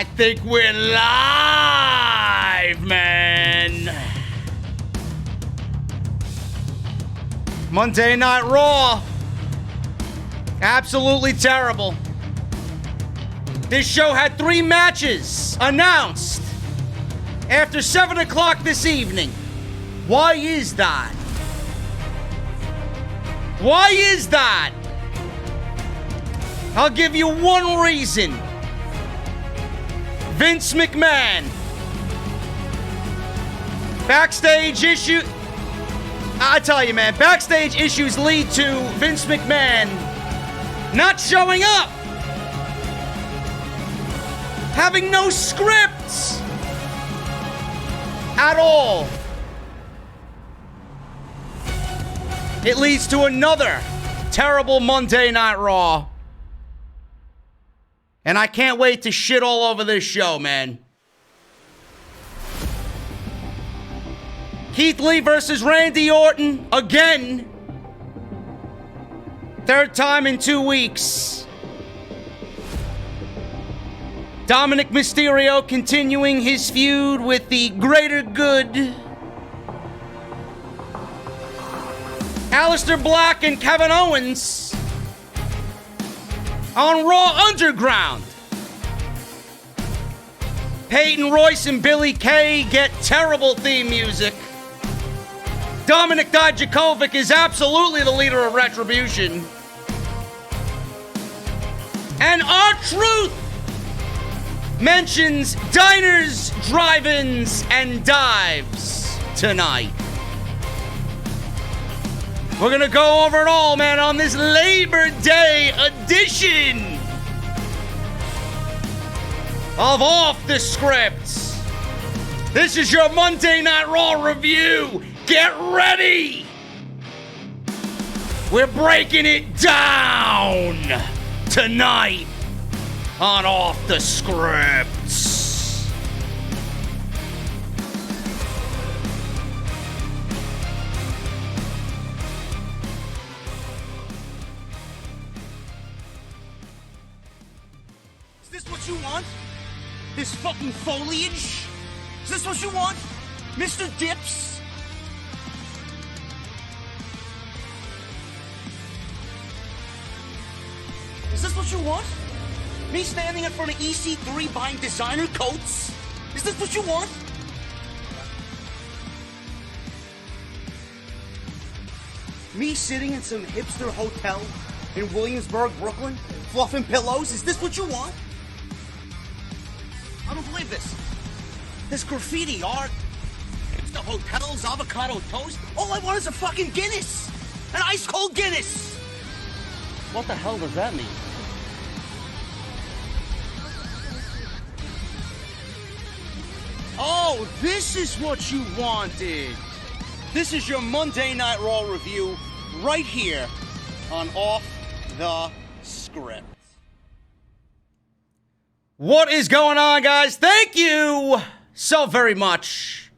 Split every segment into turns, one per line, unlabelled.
I think we're live, man. Monday Night Raw. Absolutely terrible. This show had 3 matches announced after 7 o'clock this evening. Why is that? Why is that? I'll give you one reason. Vince McMahon. Backstage issue. I tell you, man, backstage issues lead to Vince McMahon not showing up. Having no scripts at all. It leads to another terrible Monday Night Raw. And I can't wait to shit all over this show, man. Keith Lee versus Randy Orton again. 3rd time in 2 weeks. Dominik Mysterio continuing his feud with the greater good. Aleister Black and Kevin Owens on Raw Underground. Peyton Royce and Billy Kay get terrible theme music. Dominik Dijakovic is absolutely the leader of Retribution. And R-Truth mentions diners, drive-ins, and dives tonight. We're gonna go over it all, man, on this Labor Day edition of Off the Script. This is your Monday Night Raw review. Get ready! We're breaking it down tonight on Off the Script.
What you want? This fucking foliage? Is this what you want? Mr. Dips? Is this what you want? Me standing in front of EC3 buying designer coats? Is this what you want? Me sitting in some hipster hotel in Williamsburg, Brooklyn, fluffing pillows? Is this what you want? I don't believe this. This graffiti art, the hotels, avocado toast. All I want is a fucking Guinness. An ice cold Guinness. What the hell does that mean? Oh, this is what you wanted. This is your Monday Night Raw review right here on Off the Script.
What is going on, guys? Thank you so very much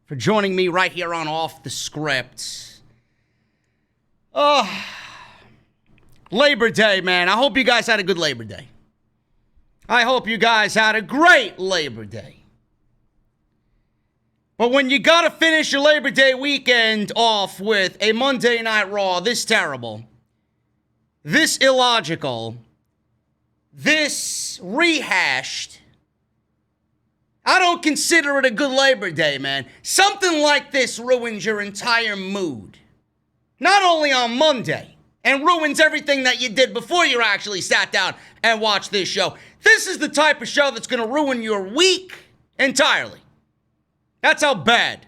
for joining me right here on Off the Script. Labor Day, man. I hope you guys had a good Labor Day. I hope you guys had a great Labor Day. But when you gotta finish your Labor Day weekend off with a Monday Night Raw this terrible, this illogical, this rehashed, I don't consider it a good Labor Day, man. Something like this ruins your entire mood. Not only on Monday, and ruins everything that you did before you actually sat down and watched this show. This is the type of show that's gonna ruin your week entirely. That's how bad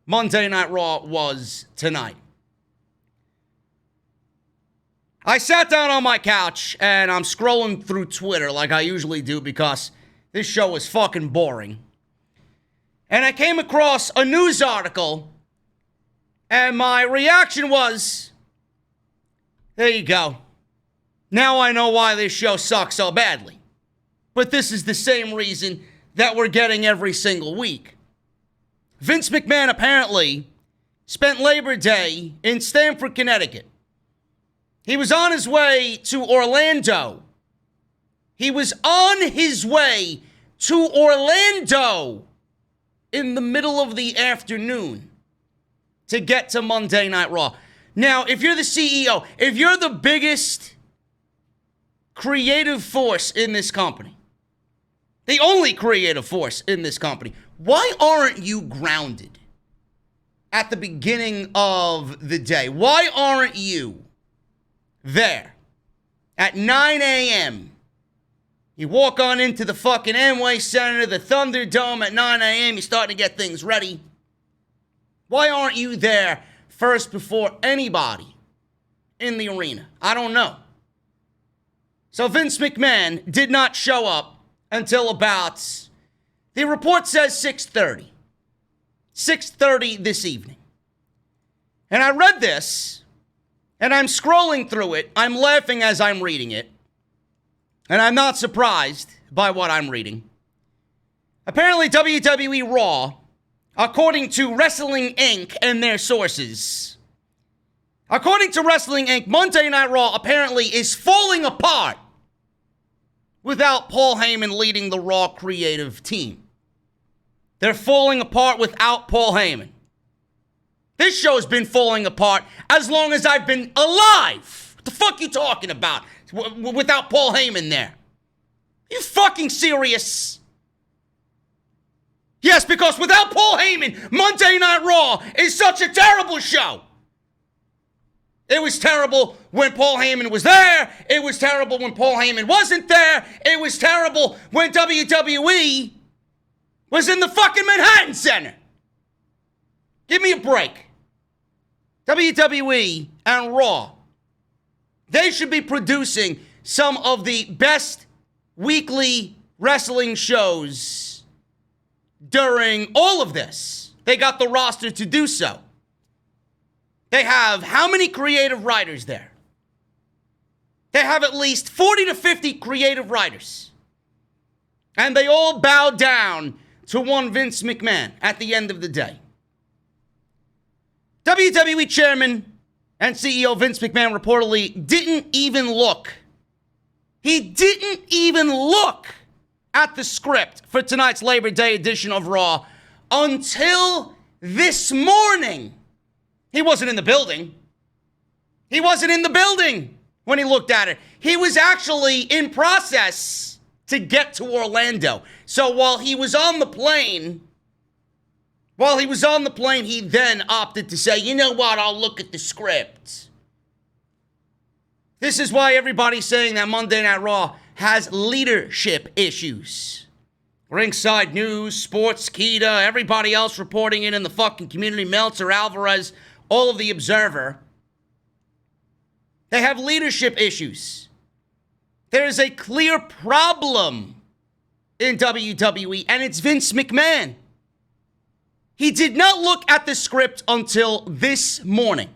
Monday Night Raw was tonight. I sat down on my couch and I'm scrolling through Twitter like I usually do because this show is fucking boring. And I came across a news article and my reaction was, there you go. Now I know why this show sucks so badly. But this is the same reason that we're getting every single week. Vince McMahon apparently spent Labor Day in Stamford, Connecticut. He was on his way to Orlando. He was on his way to Orlando in the middle of the afternoon to get to Monday Night Raw. Now, if you're the CEO, if you're the biggest creative force in this company, the only creative force in this company, why aren't you grounded at the beginning of the day? Why aren't you there at 9 a.m.? You walk on into the fucking Amway Center, the Thunderdome at 9 a.m. You're starting to get things ready. Why aren't you there first before anybody in the arena? I don't know. So Vince McMahon did not show up until about, the report says 6:30. 6:30 this evening. And I read this, and I'm scrolling through it. I'm laughing as I'm reading it. And I'm not surprised by what I'm reading. Apparently, WWE Raw, according to Wrestling Inc. and their sources, according to Wrestling Inc., Monday Night Raw apparently is falling apart without Paul Heyman leading the Raw creative team. They're falling apart without Paul Heyman. This show's been falling apart as long as I've been alive. What the fuck you talking about? Without Paul Heyman there. You fucking serious? Yes, because without Paul Heyman, Monday Night Raw is such a terrible show. It was terrible when Paul Heyman was there. It was terrible when Paul Heyman wasn't there. It was terrible when WWE was in the fucking Manhattan Center. Give me a break. WWE and Raw, they should be producing some of the best weekly wrestling shows during all of this. They got the roster to do so. They have how many creative writers there? They have at least 40 to 50 creative writers. And they all bow down to one Vince McMahon at the end of the day. WWE Chairman and CEO Vince McMahon reportedly didn't even look. He didn't even look at the script for tonight's Labor Day edition of Raw until this morning. He wasn't in the building. He wasn't in the building when he looked at it. He was actually in process to get to Orlando. So while he was on the plane, he then opted to say, you know what, I'll look at the script. This is why everybody's saying that Monday Night Raw has leadership issues. Ringside News, Sportskeeda, everybody else reporting it in the fucking community, Meltzer, Alvarez, all of the Observer. They have leadership issues. There is a clear problem in WWE, and it's Vince McMahon. He did not look at the script until this morning.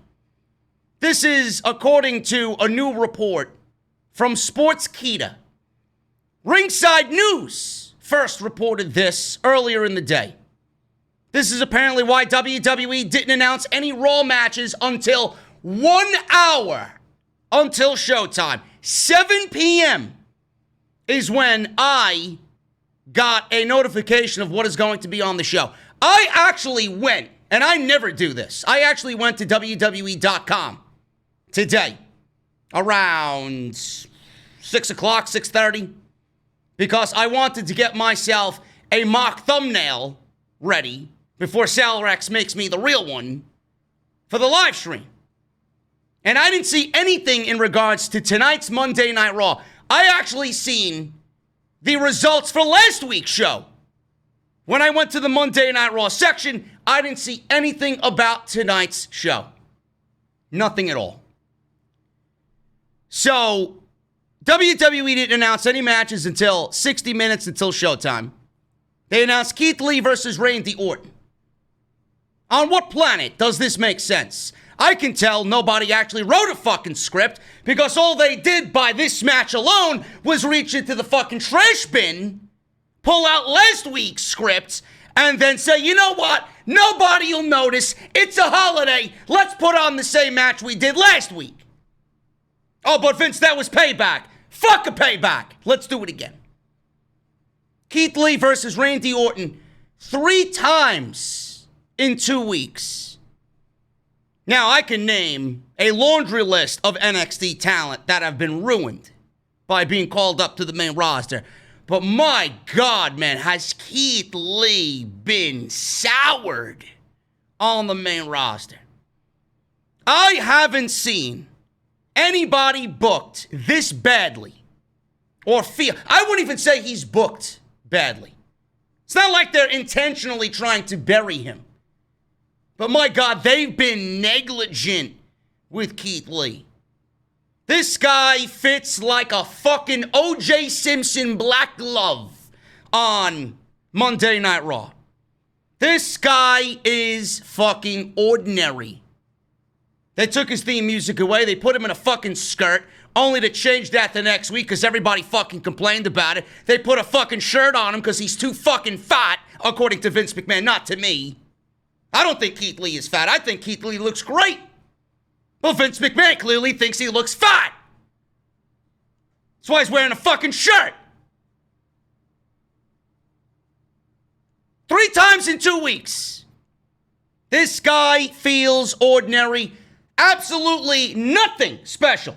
This is according to a new report from Sportskeeda. Ringside News first reported this earlier in the day. This is apparently why WWE didn't announce any Raw matches until 1 hour until showtime. 7 p.m. is when I got a notification of what is going to be on the show. I actually went, and I never do this, I actually went to WWE.com today around 6 o'clock, 6:30, because I wanted to get myself a mock thumbnail ready before Salrex makes me the real one for the live stream. And I didn't see anything in regards to tonight's Monday Night Raw. I actually seen the results for last week's show. When I went to the Monday Night Raw section, I didn't see anything about tonight's show. Nothing at all. So, WWE didn't announce any matches until 60 minutes until showtime. They announced Keith Lee versus Randy Orton. On what planet does this make sense? I can tell nobody actually wrote a fucking script because all they did by this match alone was reach into the fucking trash bin, pull out last week's scripts, and then say, you know what? Nobody will notice. It's a holiday. Let's put on the same match we did last week. Oh, but Vince, that was payback. Fuck a payback. Let's do it again. Keith Lee versus Randy Orton 3 times in 2 weeks. Now, I can name a laundry list of NXT talent that have been ruined by being called up to the main roster. But my God, man, has Keith Lee been soured on the main roster? I haven't seen anybody booked this badly or feel. I wouldn't even say he's booked badly. It's not like they're intentionally trying to bury him. But my God, they've been negligent with Keith Lee. This guy fits like a fucking O.J. Simpson black glove on Monday Night Raw. This guy is fucking ordinary. They took his theme music away. They put him in a fucking skirt, only to change that the next week because everybody fucking complained about it. They put a fucking shirt on him because he's too fucking fat, according to Vince McMahon, not to me. I don't think Keith Lee is fat. I think Keith Lee looks great. Well, Vince McMahon clearly thinks he looks fat. That's why he's wearing a fucking shirt. 3 times in 2 weeks. This guy feels ordinary. Absolutely nothing special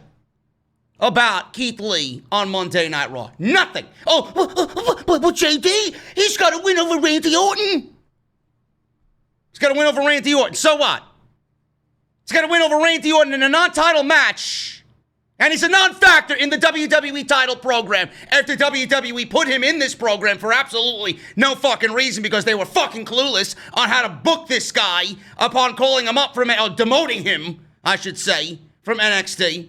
about Keith Lee on Monday Night Raw. Nothing. But JD, he's got to win over Randy Orton. He's got to win over Randy Orton. So what? He's got to win over Randy Orton in a non-title match. And he's a non-factor in the WWE title program after WWE put him in this program for absolutely no fucking reason because they were fucking clueless on how to book this guy upon calling him up from, or demoting him, I should say, from NXT.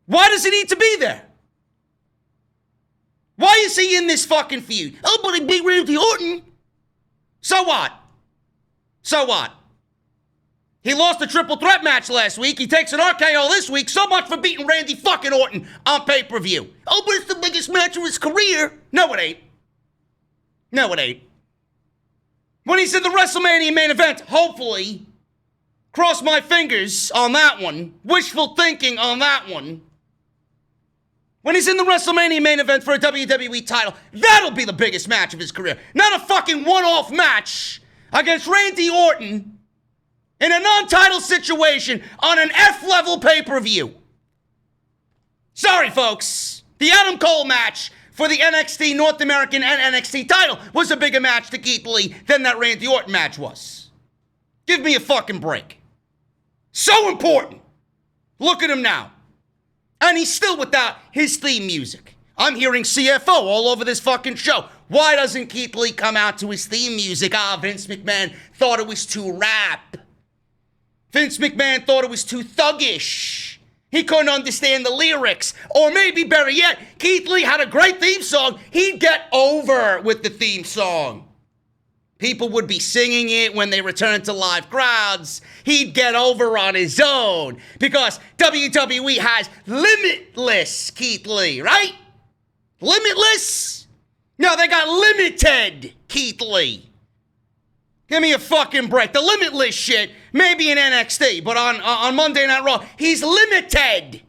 Why does he need to be there? Why is he in this fucking feud? Oh, but he beat Randy Orton. So what? So what? He lost a triple threat match last week. He takes an RKO this week. So much for beating Randy fucking Orton on pay-per-view. Oh, but it's the biggest match of his career. No, it ain't. No, it ain't. When he's in the WrestleMania main event, hopefully, cross my fingers on that one. Wishful thinking on that one. When he's in the WrestleMania main event for a WWE title, that'll be the biggest match of his career. Not a fucking one-off match against Randy Orton in a non-title situation on an F-level pay-per-view. Sorry, folks. The Adam Cole match for the NXT North American and NXT title was a bigger match to Keith Lee than that Randy Orton match was. Give me a fucking break. So important. Look at him now. And he's still without his theme music. I'm hearing CFO all over this fucking show. Why doesn't Keith Lee come out to his theme music? Vince McMahon thought it was too rap. Vince McMahon thought it was too thuggish. He couldn't understand the lyrics. Or maybe better yet, Keith Lee had a great theme song. He'd get over with the theme song. People would be singing it when they returned to live crowds. He'd get over on his own because WWE has limitless Keith Lee, right? Limitless? No, they got limited Keith Lee. Give me a fucking break. The limitless shit, maybe in NXT, but on Monday Night Raw, he's limited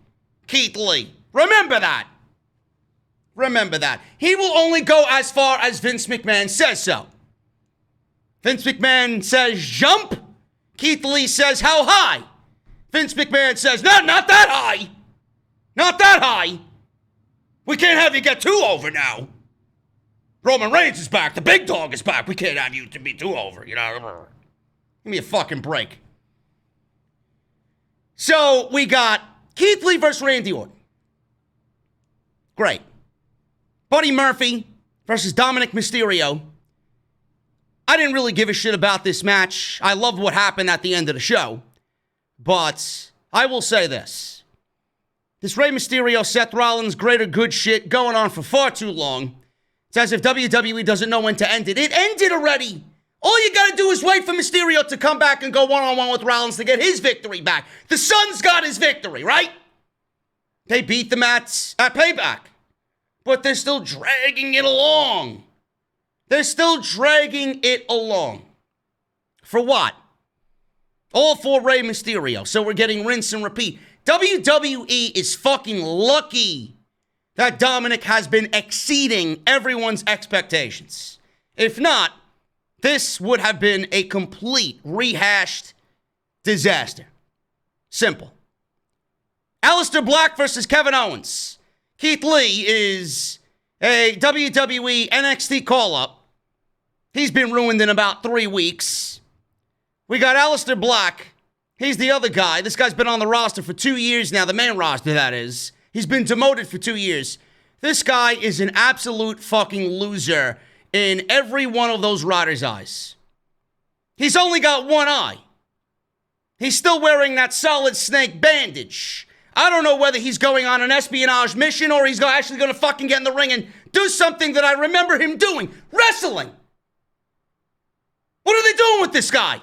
Keith Lee. Remember that. Remember that. He will only go as far as Vince McMahon says so. Vince McMahon says jump. Keith Lee says how high. Vince McMahon says, no, not that high. Not that high. We can't have you get too over now. Roman Reigns is back. The big dog is back. We can't have you to be too over, you know. Give me a fucking break. So we got Keith Lee versus Randy Orton. Great. Buddy Murphy versus Dominik Mysterio. I didn't really give a shit about this match. I loved what happened at the end of the show. But I will say this. This Rey Mysterio, Seth Rollins, greater good shit going on for far too long. It's as if WWE doesn't know when to end it. It ended already. All you gotta do is wait for Mysterio to come back and go one-on-one with Rollins to get his victory back. The Son's got his victory, right? They beat them at Payback. But they're still dragging it along. They're still dragging it along. For what? All for Rey Mysterio. So we're getting rinse and repeat. WWE is fucking lucky that Dominik has been exceeding everyone's expectations. If not, this would have been a complete rehashed disaster. Simple. Aleister Black versus Kevin Owens. Keith Lee is a WWE NXT call-up. He's been ruined in about 3 weeks. We got Aleister Black. He's the other guy. This guy's been on the roster for 2 years now. The main roster, that is. He's been demoted for 2 years. This guy is an absolute fucking loser in every one of those riders' eyes. He's only got one eye. He's still wearing that Solid Snake bandage. I don't know whether he's going on an espionage mission or he's actually going to fucking get in the ring and do something that I remember him doing. Wrestling. What are they doing with this guy?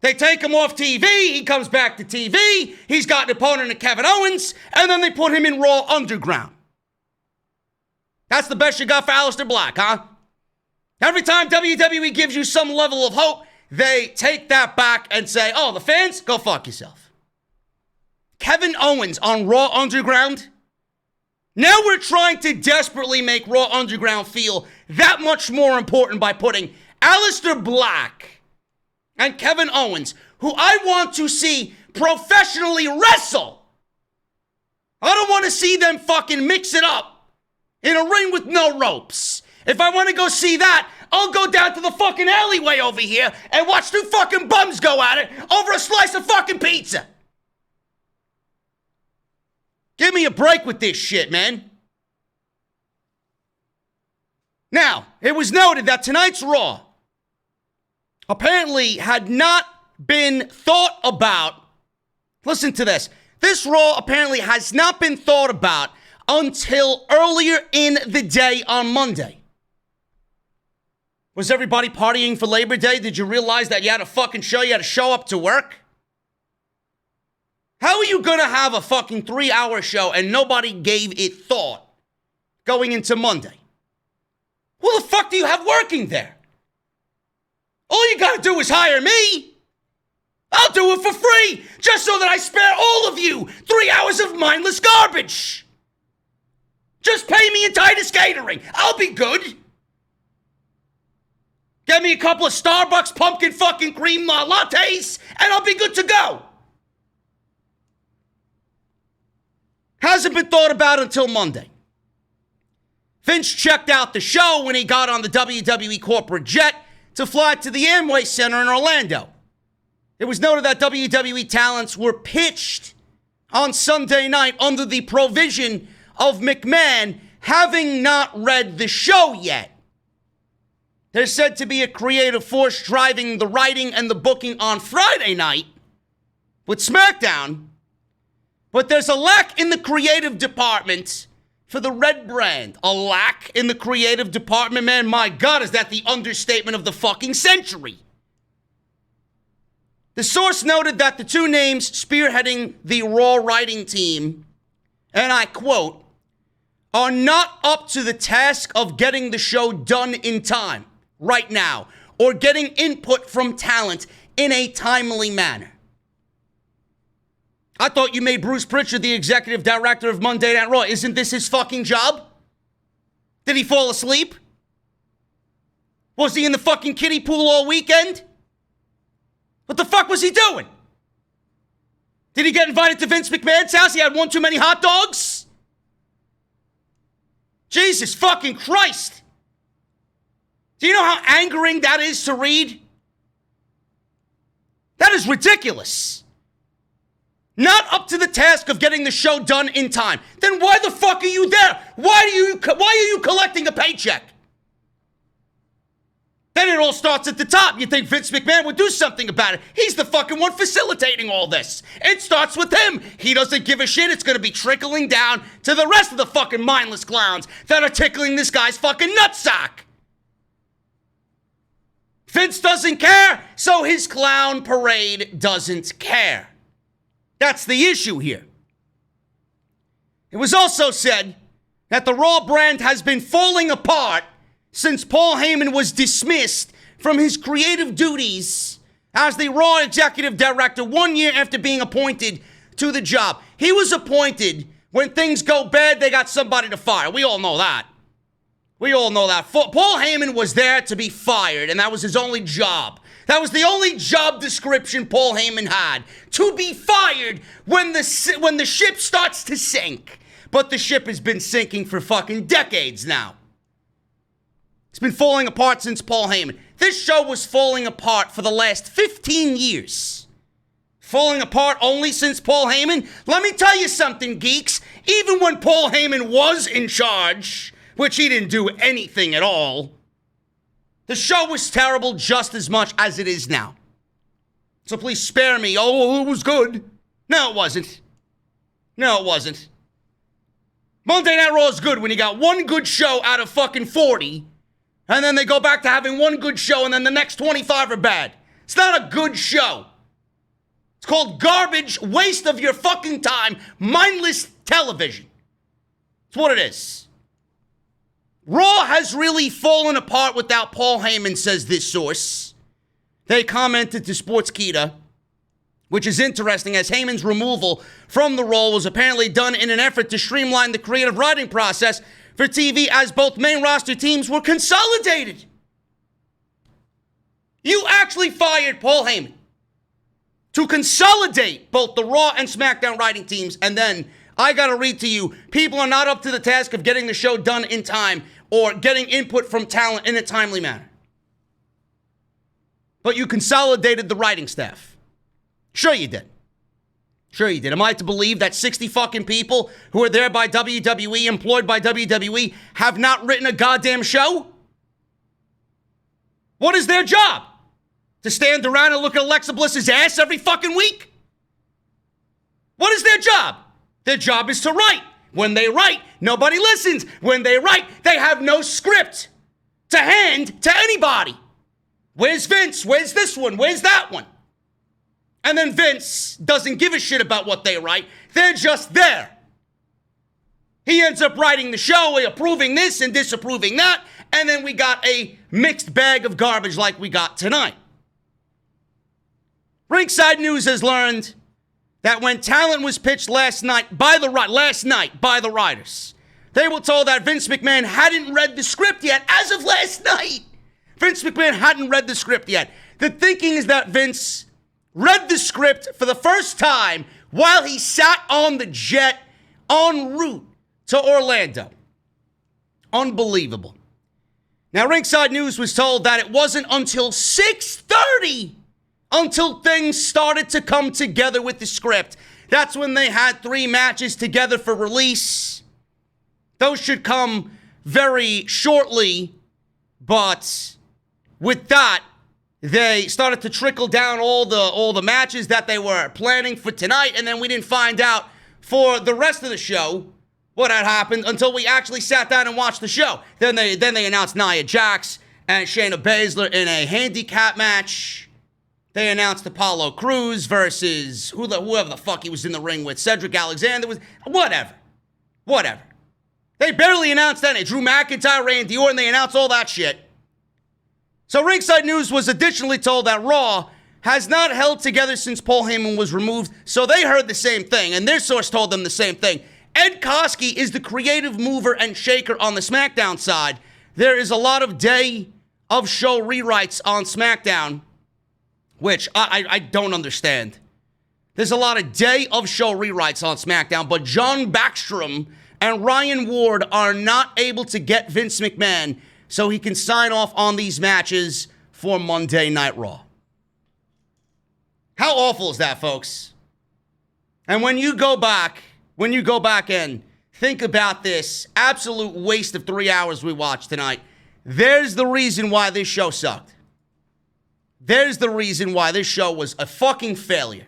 They take him off TV, he comes back to TV, he's got an opponent in Kevin Owens, and then they put him in Raw Underground. That's the best you got for Aleister Black, huh? Every time WWE gives you some level of hope, they take that back and say, oh, the fans, go fuck yourself. Kevin Owens on Raw Underground? Now we're trying to desperately make Raw Underground feel that much more important by putting Aleister Black and Kevin Owens, who I want to see professionally wrestle. I don't want to see them fucking mix it up in a ring with no ropes. If I want to go see that, I'll go down to the fucking alleyway over here and watch 2 fucking bums go at it over a slice of fucking pizza. Give me a break with this shit, man. Now, it was noted that tonight's Raw apparently had not been thought about. Listen to this. This Raw apparently has not been thought about until earlier in the day on Monday. Was everybody partying for Labor Day? Did you realize that you had a fucking show? You had to show up to work? How are you going to have a fucking 3-hour show and nobody gave it thought going into Monday? Who the fuck do you have working there? All you got to do is hire me. I'll do it for free, just so that I spare all of you 3 hours of mindless garbage. Just pay me in Titus Catering. I'll be good. Get me a couple of Starbucks pumpkin fucking cream lattes, and I'll be good to go. Hasn't been thought about until Monday. Vince checked out the show when he got on the WWE corporate jet to fly to the Amway Center in Orlando. It was noted that WWE talents were pitched on Sunday night under the provision of McMahon having not read the show yet. There's said to be a creative force driving the writing and the booking on Friday night with SmackDown, but there's a lack in the creative department for the Red brand. A lack in the creative department, man. My God, is that the understatement of the fucking century? The source noted that the 2 names spearheading the Raw writing team, and I quote, are not up to the task of getting the show done in time right now or getting input from talent in a timely manner. I thought you made Bruce Pritchard the executive director of Monday Night Raw. Isn't this his fucking job? Did he fall asleep? Was he in the fucking kiddie pool all weekend? What the fuck was he doing? Did he get invited to Vince McMahon's house? He had one too many hot dogs? Jesus fucking Christ. Do you know how angering that is to read? That is ridiculous. Not up to the task of getting the show done in time. Then why the fuck are you there? Why are you collecting a paycheck? Then it all starts at the top. You think Vince McMahon would do something about it. He's the fucking one facilitating all this. It starts with him. He doesn't give a shit. It's going to be trickling down to the rest of the fucking mindless clowns that are tickling this guy's fucking nutsack. Vince doesn't care, so his clown parade doesn't care. That's the issue here. It was also said that the Raw brand has been falling apart since Paul Heyman was dismissed from his creative duties as the Raw executive director 1 year after being appointed to the job. He was appointed When things go bad, they got somebody to fire. We all know that. We all know that. Paul Heyman was there to be fired, and that was his only job. That was the only job description Paul Heyman had. To be fired when the ship starts to sink. But the ship has been sinking for fucking decades now. It's been falling apart since Paul Heyman. This show was falling apart for the last 15 years. Falling apart only since Paul Heyman? Let me tell you something, geeks. Even when Paul Heyman was in charge, which he didn't do anything at all, the show was terrible just as much as it is now. So please spare me. Oh, it was good. No, it wasn't. No, it wasn't. Monday Night Raw is good when you got one good show out of fucking 40, and then they go back to having one good show, and then the next 25 are bad. It's not a good show. It's called garbage, waste of your fucking time, mindless television. That's what it is. Raw has really fallen apart without Paul Heyman, says this source. They commented to Sportskeeda, which is interesting, as Heyman's removal from the role was apparently done in an effort to streamline the creative writing process for TV as both main roster teams were consolidated. You actually fired Paul Heyman to consolidate both the Raw and SmackDown writing teams, and then I gotta read to you, people are not up to the task of getting the show done in time or getting input from talent in a timely manner. But you consolidated the writing staff. Sure you did. Sure you did. Am I to believe that 60 fucking people who are there by WWE, employed by WWE, have not written a goddamn show? What is their job? To stand around and look at Alexa Bliss's ass every fucking week? What is their job? Their job is to write. When they write, nobody listens. When they write, they have no script to hand to anybody. Where's Vince? Where's this one? Where's that one? And then Vince doesn't give a shit about what they write. They're just there. He ends up writing the show, approving this and disapproving that, and then we got a mixed bag of garbage like we got tonight. Ringside News has learned that when talent was pitched last night by the writers, they were told that Vince McMahon hadn't read the script yet as of last night. Vince McMahon hadn't read the script yet. The thinking is that Vince read the script for the first time while he sat on the jet en route to Orlando. Unbelievable. Now, Ringside News was told that it wasn't until 6:30 until things started to come together with the script. That's when they had 3 matches together for release. Those should come very shortly, but with that, they started to trickle down all the matches that they were planning for tonight, and then we didn't find out for the rest of the show what had happened until we actually sat down and watched the show. Then they announced Nia Jax and Shayna Baszler in a handicap match. They announced Apollo Crews versus whoever the fuck he was in the ring with. Cedric Alexander was whatever. They barely announced any. Drew McIntyre, Randy Orton, they announced all that shit. So Ringside News was additionally told that Raw has not held together since Paul Heyman was removed, so they heard the same thing, and their source told them the same thing. Ed Koskey is the creative mover and shaker on the SmackDown side. There is a lot of day of show rewrites on SmackDown, which I don't understand. There's a lot of day of show rewrites on SmackDown, but John Backstrom and Ryan Ward are not able to get Vince McMahon so he can sign off on these matches for Monday Night Raw. How awful is that, folks? And when you go back and think about this absolute waste of 3 hours we watched tonight, there's the reason why this show sucked. There's the reason why this show was a fucking failure.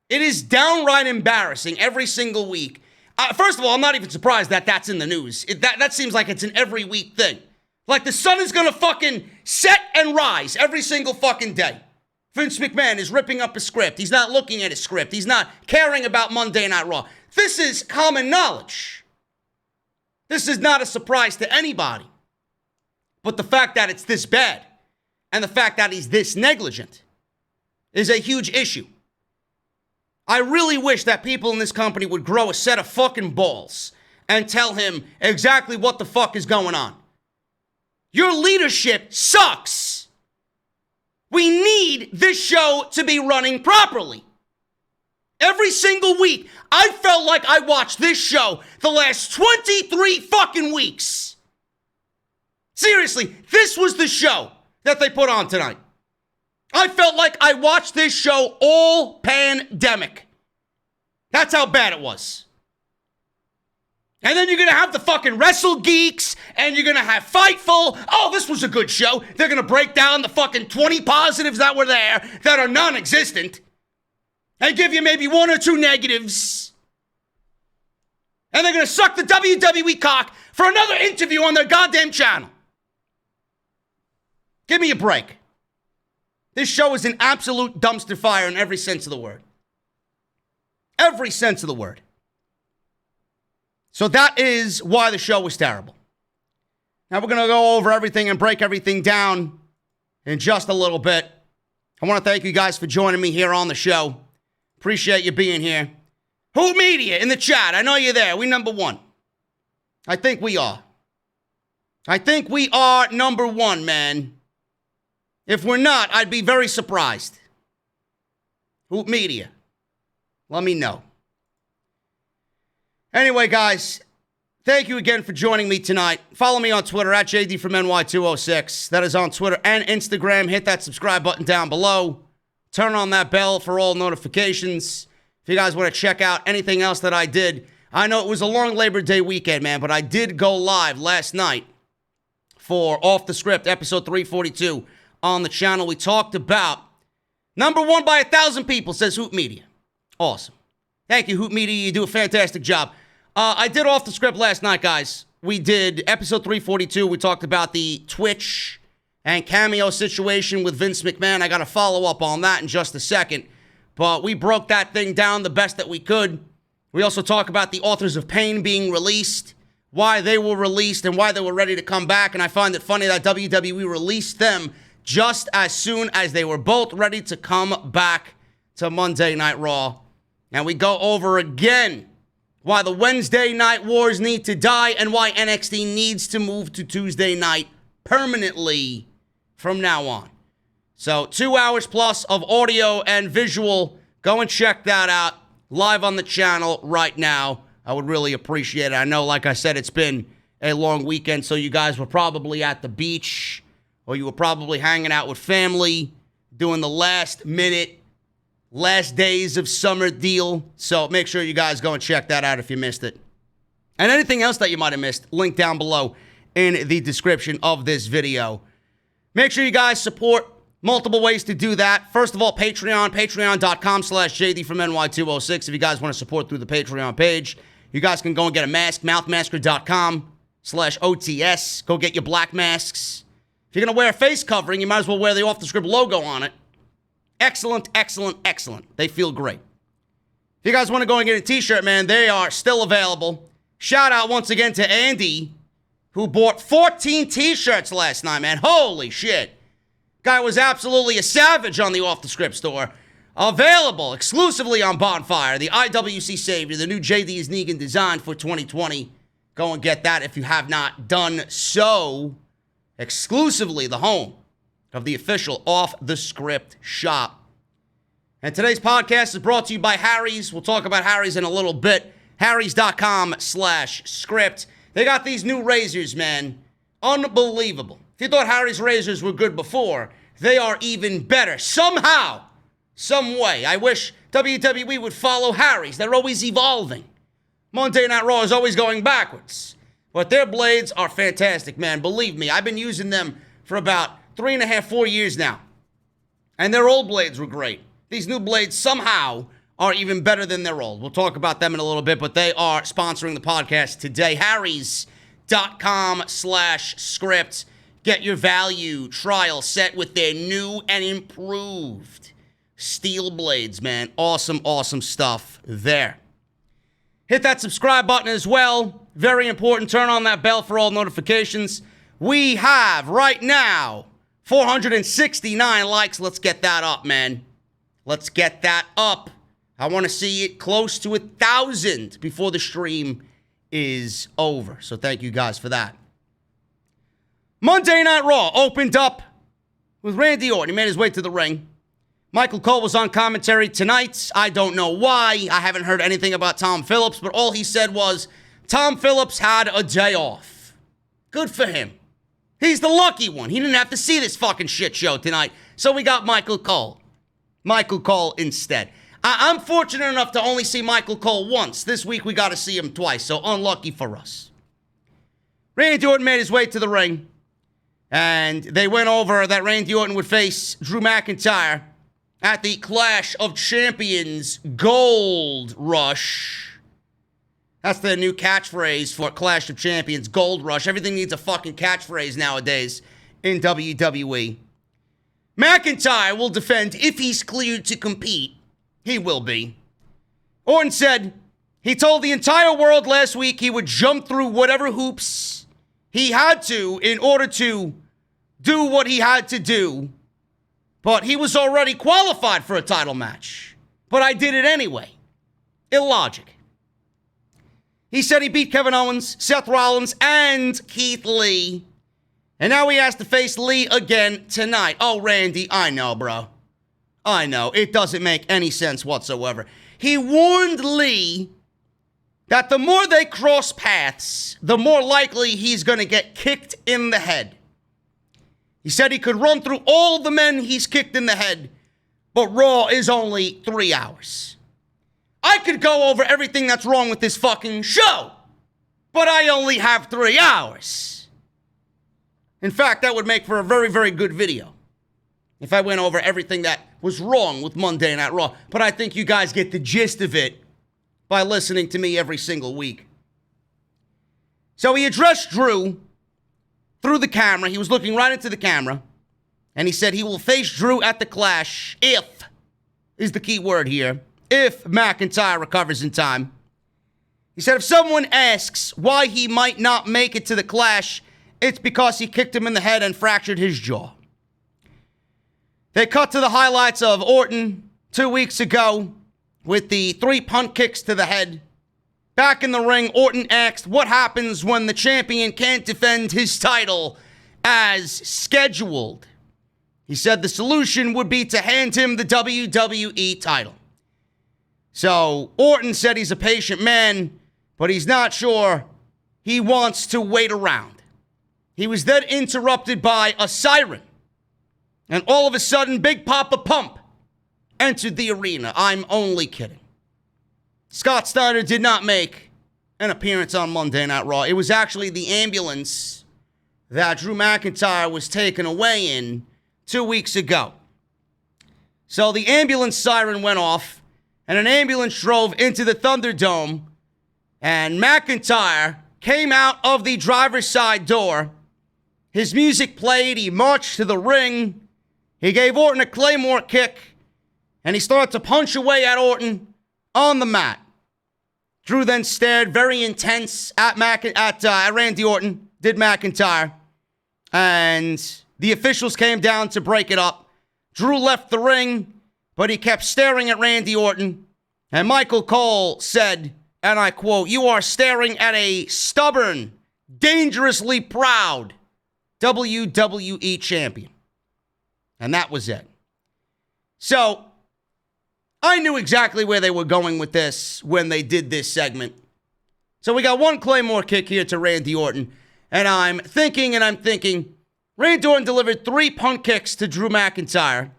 It is downright embarrassing every single week. First of all, I'm not even surprised that that's in the news. That seems like it's an every week thing. Like the sun is gonna fucking set and rise every single fucking day. Vince McMahon is ripping up a script. He's not looking at his script. He's not caring about Monday Night Raw. This is common knowledge. This is not a surprise to anybody. But the fact that it's this bad and the fact that he's this negligent is a huge issue. I really wish that people in this company would grow a set of fucking balls and tell him exactly what the fuck is going on. Your leadership sucks. We need this show to be running properly. Every single week, I felt like I watched this show the last 23 fucking weeks. Seriously, this was the show that they put on tonight. I felt like I watched this show all pandemic. That's how bad it was. And then you're going to have the fucking Wrestle Geeks, and you're going to have Fightful. Oh, this was a good show. They're going to break down the fucking 20 positives that were there that are non-existent, and give you maybe one or two negatives. And they're going to suck the WWE cock for another interview on their goddamn channel. Give me a break. This show is an absolute dumpster fire in every sense of the word. Every sense of the word. So that is why the show was terrible. Now we're going to go over everything and break everything down in just a little bit. I want to thank you guys for joining me here on the show. Appreciate you being here. Who Media in the chat. I know you're there. We number one. I think we are. I think we are number one, man. If we're not, I'd be very surprised. Hoop Media. Let me know. Anyway, guys, thank you again for joining me tonight. Follow me on Twitter at JD from NY206. That is on Twitter and Instagram. Hit that subscribe button down below. Turn on that bell for all notifications. If you guys want to check out anything else that I did. I know it was a long Labor Day weekend, man, but I did go live last night for Off the Script, episode 342 on the channel. We talked about number one by 1,000 people, says Hoop Media. Awesome. Thank you, Hoop Media. You do a fantastic job. I did Off the Script last night, guys. We did episode 342. We talked about the Twitch and cameo situation with Vince McMahon. I got to follow up on that in just a second. But we broke that thing down the best that we could. We also talk about the Authors of Pain being released, why they were released, and why they were ready to come back. And I find it funny that WWE released them just as soon as they were both ready to come back to Monday Night Raw. And we go over again why the Wednesday Night Wars need to die and why NXT needs to move to Tuesday night permanently from now on. So 2 hours plus of audio and visual. Go and check that out live on the channel right now. I would really appreciate it. I know, like I said, it's been a long weekend, so you guys were probably at the beach or you were probably hanging out with family, doing the last minute, last days of summer deal. So make sure you guys go and check that out if you missed it. And anything else that you might have missed, link down below in the description of this video. Make sure you guys support. Multiple ways to do that. First of all, Patreon, patreon.com/JD from NY206. If you guys want to support through the Patreon page, you guys can go and get a mask, mouthmasker.com/OTS. Go get your black masks. If you're going to wear a face covering, you might as well wear the Off the Script logo on it. Excellent, excellent, excellent. They feel great. If you guys want to go and get a t-shirt, man, they are still available. Shout out once again to Andy, who bought 14 t-shirts last night, man. Holy shit. Guy was absolutely a savage on the Off the Script store. Available exclusively on Bonfire, the IWC Savior, the new JD's NEGAN design for 2020. Go and get that if you have not done so. Exclusively the home of the official Off the Script shop. And today's podcast is brought to you by Harry's. We'll talk about Harry's in a little bit. Harrys.com/script. They got these new razors, man. Unbelievable. If you thought Harry's razors were good before, they are even better. Somehow, some way. I wish WWE would follow Harry's. They're always evolving. Monday Night Raw is always going backwards. But their blades are fantastic, man. Believe me, I've been using them for about 3.5, 4 years now. And their old blades were great. These new blades somehow are even better than their old. We'll talk about them in a little bit, but they are sponsoring the podcast today. Harrys.com/script. Get your value trial set with their new and improved steel blades, man. Awesome, awesome stuff there. Hit that subscribe button as well. Very important. Turn on that bell for all notifications. We have, right now, 469 likes. Let's get that up, man. Let's get that up. I want to see it close to 1,000 before the stream is over. So thank you guys for that. Monday Night Raw opened up with Randy Orton. He made his way to the ring. Michael Cole was on commentary tonight. I don't know why. I haven't heard anything about Tom Phillips, but all he said was Tom Phillips had a day off. Good for him. He's the lucky one. He didn't have to see this fucking shit show tonight. So we got Michael Cole. Michael Cole instead. I'm fortunate enough to only see Michael Cole once. This week we got to see him twice, so unlucky for us. Randy Orton made his way to the ring, and they went over that Randy Orton would face Drew McIntyre at the Clash of Champions Gold Rush. That's the new catchphrase for Clash of Champions, Gold Rush. Everything needs a fucking catchphrase nowadays in WWE. McIntyre will defend if he's cleared to compete. He will be. Orton said he told the entire world last week he would jump through whatever hoops he had to in order to do what he had to do. But he was already qualified for a title match. But I did it anyway. Illogic. He said he beat Kevin Owens, Seth Rollins, and Keith Lee. And now he has to face Lee again tonight. Oh, Randy, I know, bro. I know. It doesn't make any sense whatsoever. He warned Lee that the more they cross paths, the more likely he's going to get kicked in the head. He said he could run through all the men he's kicked in the head, but Raw is only 3 hours. I could go over everything that's wrong with this fucking show, but I only have 3 hours. In fact, that would make for a very, very good video if I went over everything that was wrong with Monday Night Raw. But I think you guys get the gist of it by listening to me every single week. So he addressed Drew through the camera. He was looking right into the camera. And he said he will face Drew at the Clash if, is the key word here, if McIntyre recovers in time. He said if someone asks why he might not make it to the Clash, it's because he kicked him in the head and fractured his jaw. They cut to the highlights of Orton 2 weeks ago with the 3 punt kicks to the head. Back in the ring, Orton asked what happens when the champion can't defend his title as scheduled. He said the solution would be to hand him the WWE title. So Orton said he's a patient man, but he's not sure he wants to wait around. He was then interrupted by a siren. And all of a sudden, Big Papa Pump entered the arena. I'm only kidding. Scott Steiner did not make an appearance on Monday Night Raw. It was actually the ambulance that Drew McIntyre was taken away in 2 weeks ago. So the ambulance siren went off, and an ambulance drove into the Thunderdome, and McIntyre came out of the driver's side door. His music played. He marched to the ring. He gave Orton a Claymore kick, and he started to punch away at Orton on the mat. Drew then stared very intense at Randy Orton, did McIntyre, and the officials came down to break it up. Drew left the ring, but he kept staring at Randy Orton, and Michael Cole said, and I quote, "You are staring at a stubborn, dangerously proud WWE champion." And that was it. So, I knew exactly where they were going with this when they did this segment. So we got one Claymore kick here to Randy Orton. And I'm thinking, Randy Orton delivered 3 punt kicks to Drew McIntyre.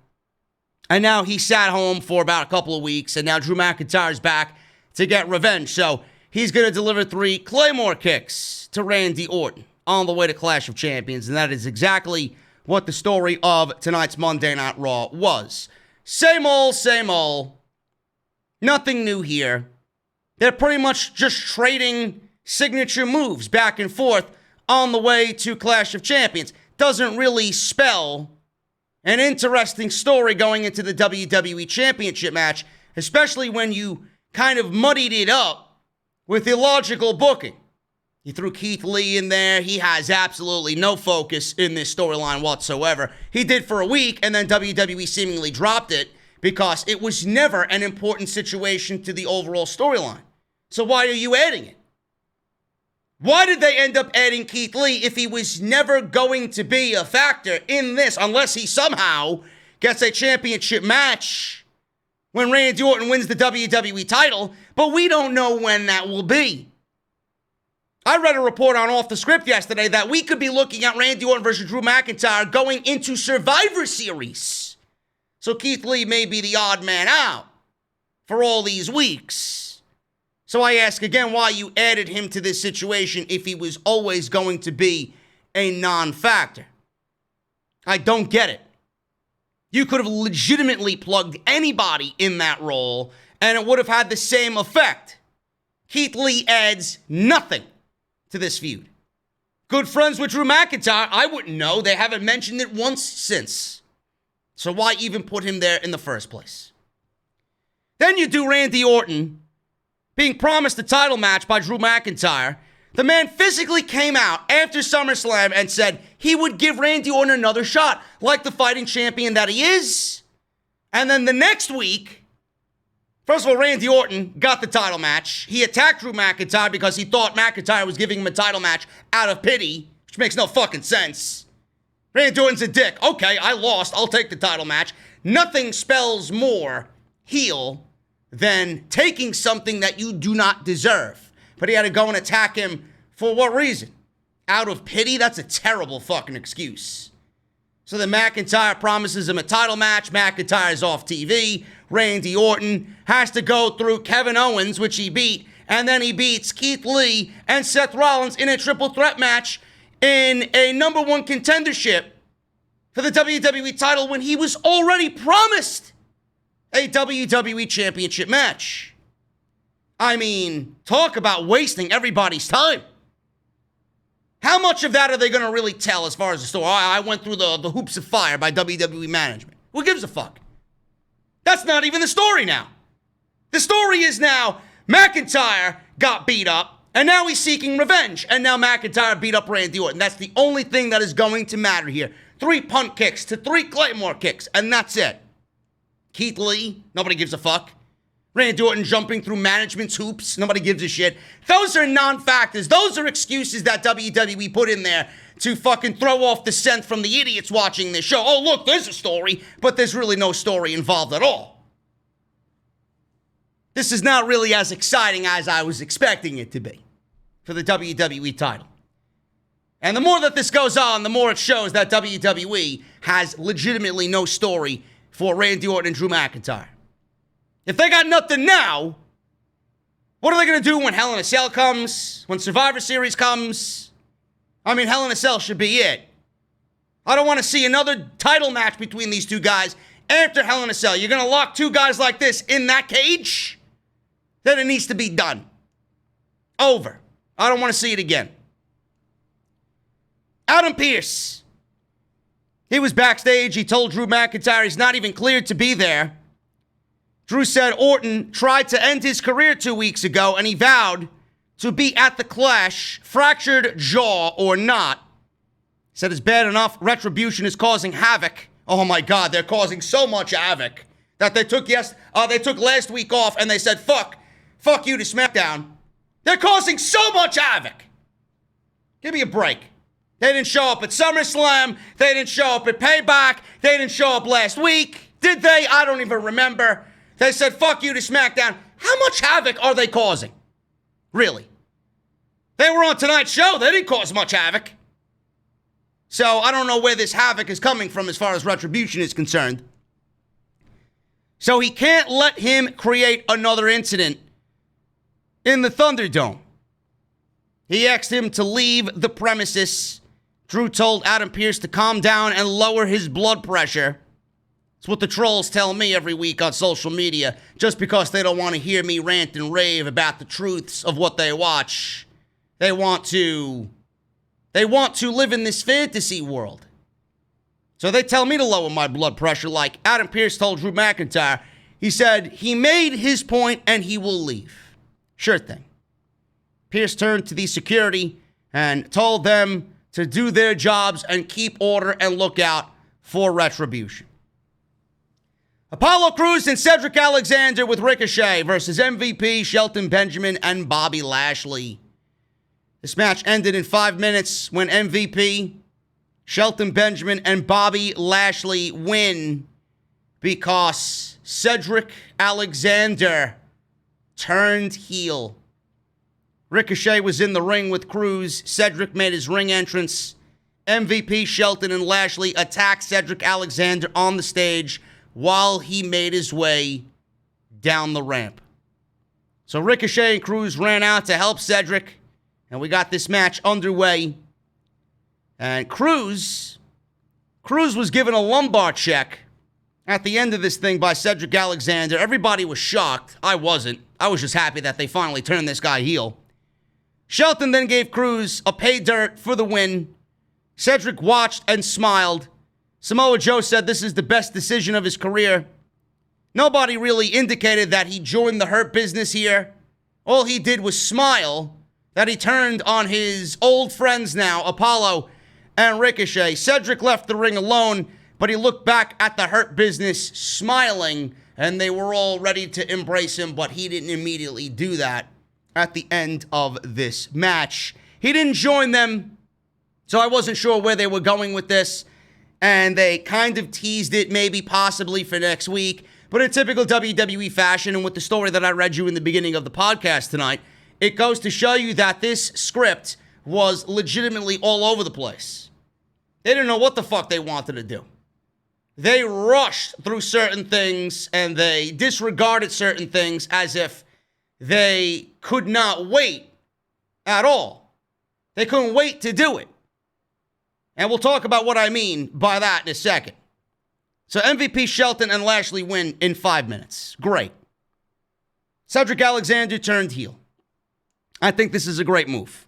And now he sat home for about a couple of weeks. And now Drew McIntyre's back to get revenge. So he's going to deliver 3 Claymore kicks to Randy Orton on the way to Clash of Champions. And that is exactly what the story of tonight's Monday Night Raw was. Same old, same old. Nothing new here. They're pretty much just trading signature moves back and forth on the way to Clash of Champions. Doesn't really spell an interesting story going into the WWE Championship match, especially when you kind of muddied it up with illogical booking. You threw Keith Lee in there. He has absolutely no focus in this storyline whatsoever. He did for a week, and then WWE seemingly dropped it because it was never an important situation to the overall storyline. So why are you adding it? Why did they end up adding Keith Lee if he was never going to be a factor in this, unless he somehow gets a championship match when Randy Orton wins the WWE title, but we don't know when that will be. I read a report on Off the Script yesterday that we could be looking at Randy Orton versus Drew McIntyre going into Survivor Series. So Keith Lee may be the odd man out for all these weeks. So I ask again why you added him to this situation if he was always going to be a non-factor. I don't get it. You could have legitimately plugged anybody in that role and it would have had the same effect. Keith Lee adds nothing to this feud. Good friends with Drew McIntyre? I wouldn't know. They haven't mentioned it once since. So why even put him there in the first place? Then you do Randy Orton being promised a title match by Drew McIntyre. The man physically came out after SummerSlam and said he would give Randy Orton another shot, like the fighting champion that he is. And then the next week, first of all, Randy Orton got the title match. He attacked Drew McIntyre because he thought McIntyre was giving him a title match out of pity, which makes no fucking sense. Randy Orton's a dick. Okay, I lost. I'll take the title match. Nothing spells more heel than taking something that you do not deserve. But he had to go and attack him for what reason? Out of pity? That's a terrible fucking excuse. So then McIntyre promises him a title match. McIntyre's off TV. Randy Orton has to go through Kevin Owens, which he beat, and then he beats Keith Lee and Seth Rollins in a triple threat match in a number one contendership for the WWE title when he was already promised a WWE Championship match. I mean, talk about wasting everybody's time. How much of that are they going to really tell as far as the story? I went through the hoops of fire by WWE management. Who gives a fuck? That's not even the story now. The story is now McIntyre got beat up, and now he's seeking revenge. And now McIntyre beat up Randy Orton. That's the only thing that is going to matter here. 3 punt kicks to 3 Claymore kicks, and that's it. Keith Lee, nobody gives a fuck. Randy Orton jumping through management's hoops, nobody gives a shit. Those are non-factors. Those are excuses that WWE put in there to fucking throw off the scent from the idiots watching this show. Oh, look, there's a story, but there's really no story involved at all. This is not really as exciting as I was expecting it to be for the WWE title. And the more that this goes on, the more it shows that WWE has legitimately no story for Randy Orton and Drew McIntyre. If they got nothing now, what are they going to do when Hell in a Cell comes? When Survivor Series comes? I mean, Hell in a Cell should be it. I don't want to see another title match between these two guys after Hell in a Cell. You're going to lock 2 guys like this in that cage? Then it needs to be done. Over. I don't want to see it again. Adam Pearce. He was backstage. He told Drew McIntyre he's not even cleared to be there. Drew said Orton tried to end his career 2 weeks ago, and he vowed to be at the Clash, fractured jaw or not. He said it's bad enough Retribution is causing havoc. Oh my God, they're causing so much havoc that they took last week off and they said, fuck you to SmackDown. They're causing so much havoc. Give me a break. They didn't show up at SummerSlam. They didn't show up at Payback. They didn't show up last week. Did they? I don't even remember. They said, fuck you to SmackDown. How much havoc are they causing? Really? They were on tonight's show. They didn't cause much havoc. So I don't know where this havoc is coming from as far as Retribution is concerned. So he can't let him create another incident in the Thunderdome. He asked him to leave the premises. Drew told Adam Pearce to calm down and lower his blood pressure. It's what the trolls tell me every week on social media, just because they don't want to hear me rant and rave about the truths of what they watch. They want to live in this fantasy world. So they tell me to lower my blood pressure, like Adam Pearce told Drew McIntyre. He said he made his point and he will leave. Sure thing. Pearce turned to the security and told them to do their jobs and keep order and look out for Retribution. Apollo Crews and Cedric Alexander with Ricochet versus MVP, Shelton Benjamin, and Bobby Lashley. This match ended in 5 minutes when MVP, Shelton Benjamin, and Bobby Lashley win because Cedric Alexander turned heel. Ricochet was in the ring with Crews. Cedric made his ring entrance. MVP, Shelton, and Lashley attacked Cedric Alexander on the stage while he made his way down the ramp. So Ricochet and Crews ran out to help Cedric, and we got this match underway. And Crews was given a lumbar check at the end of this thing by Cedric Alexander. Everybody was shocked. I wasn't. I was just happy that they finally turned this guy heel. Shelton then gave Crews a pay dirt for the win. Cedric watched and smiled. Samoa Joe said this is the best decision of his career. Nobody really indicated that he joined the Hurt Business here. All he did was smile that he turned on his old friends now, Apollo and Ricochet. Cedric left the ring alone, but he looked back at the Hurt Business smiling, and they were all ready to embrace him, but he didn't immediately do that at the end of this match. He didn't join them, so I wasn't sure where they were going with this. And they kind of teased it maybe possibly for next week. But in typical WWE fashion, and with the story that I read you in the beginning of the podcast tonight, it goes to show you that this script was legitimately all over the place. They didn't know what the fuck they wanted to do. They rushed through certain things, and they disregarded certain things as if they could not wait at all. They couldn't wait to do it. And we'll talk about what I mean by that in a second. So MVP, Shelton, and Lashley win in 5 minutes. Great. Cedric Alexander turned heel. I think this is a great move.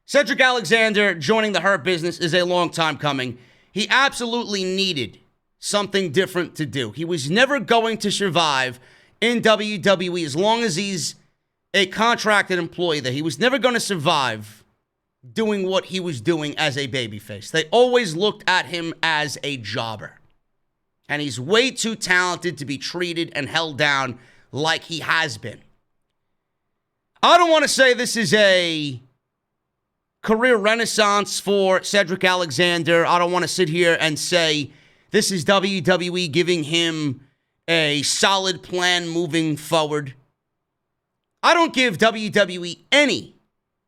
Cedric Alexander joining the Hurt Business is a long time coming. He absolutely needed something different to do. He was never going to survive in WWE as long as he's a contracted employee there. He was never going to survive doing what he was doing as a babyface. They always looked at him as a jobber. And he's way too talented to be treated and held down like he has been. I don't want to say this is a career renaissance for Cedric Alexander. I don't want to sit here and say this is WWE giving him a solid plan moving forward. I don't give WWE any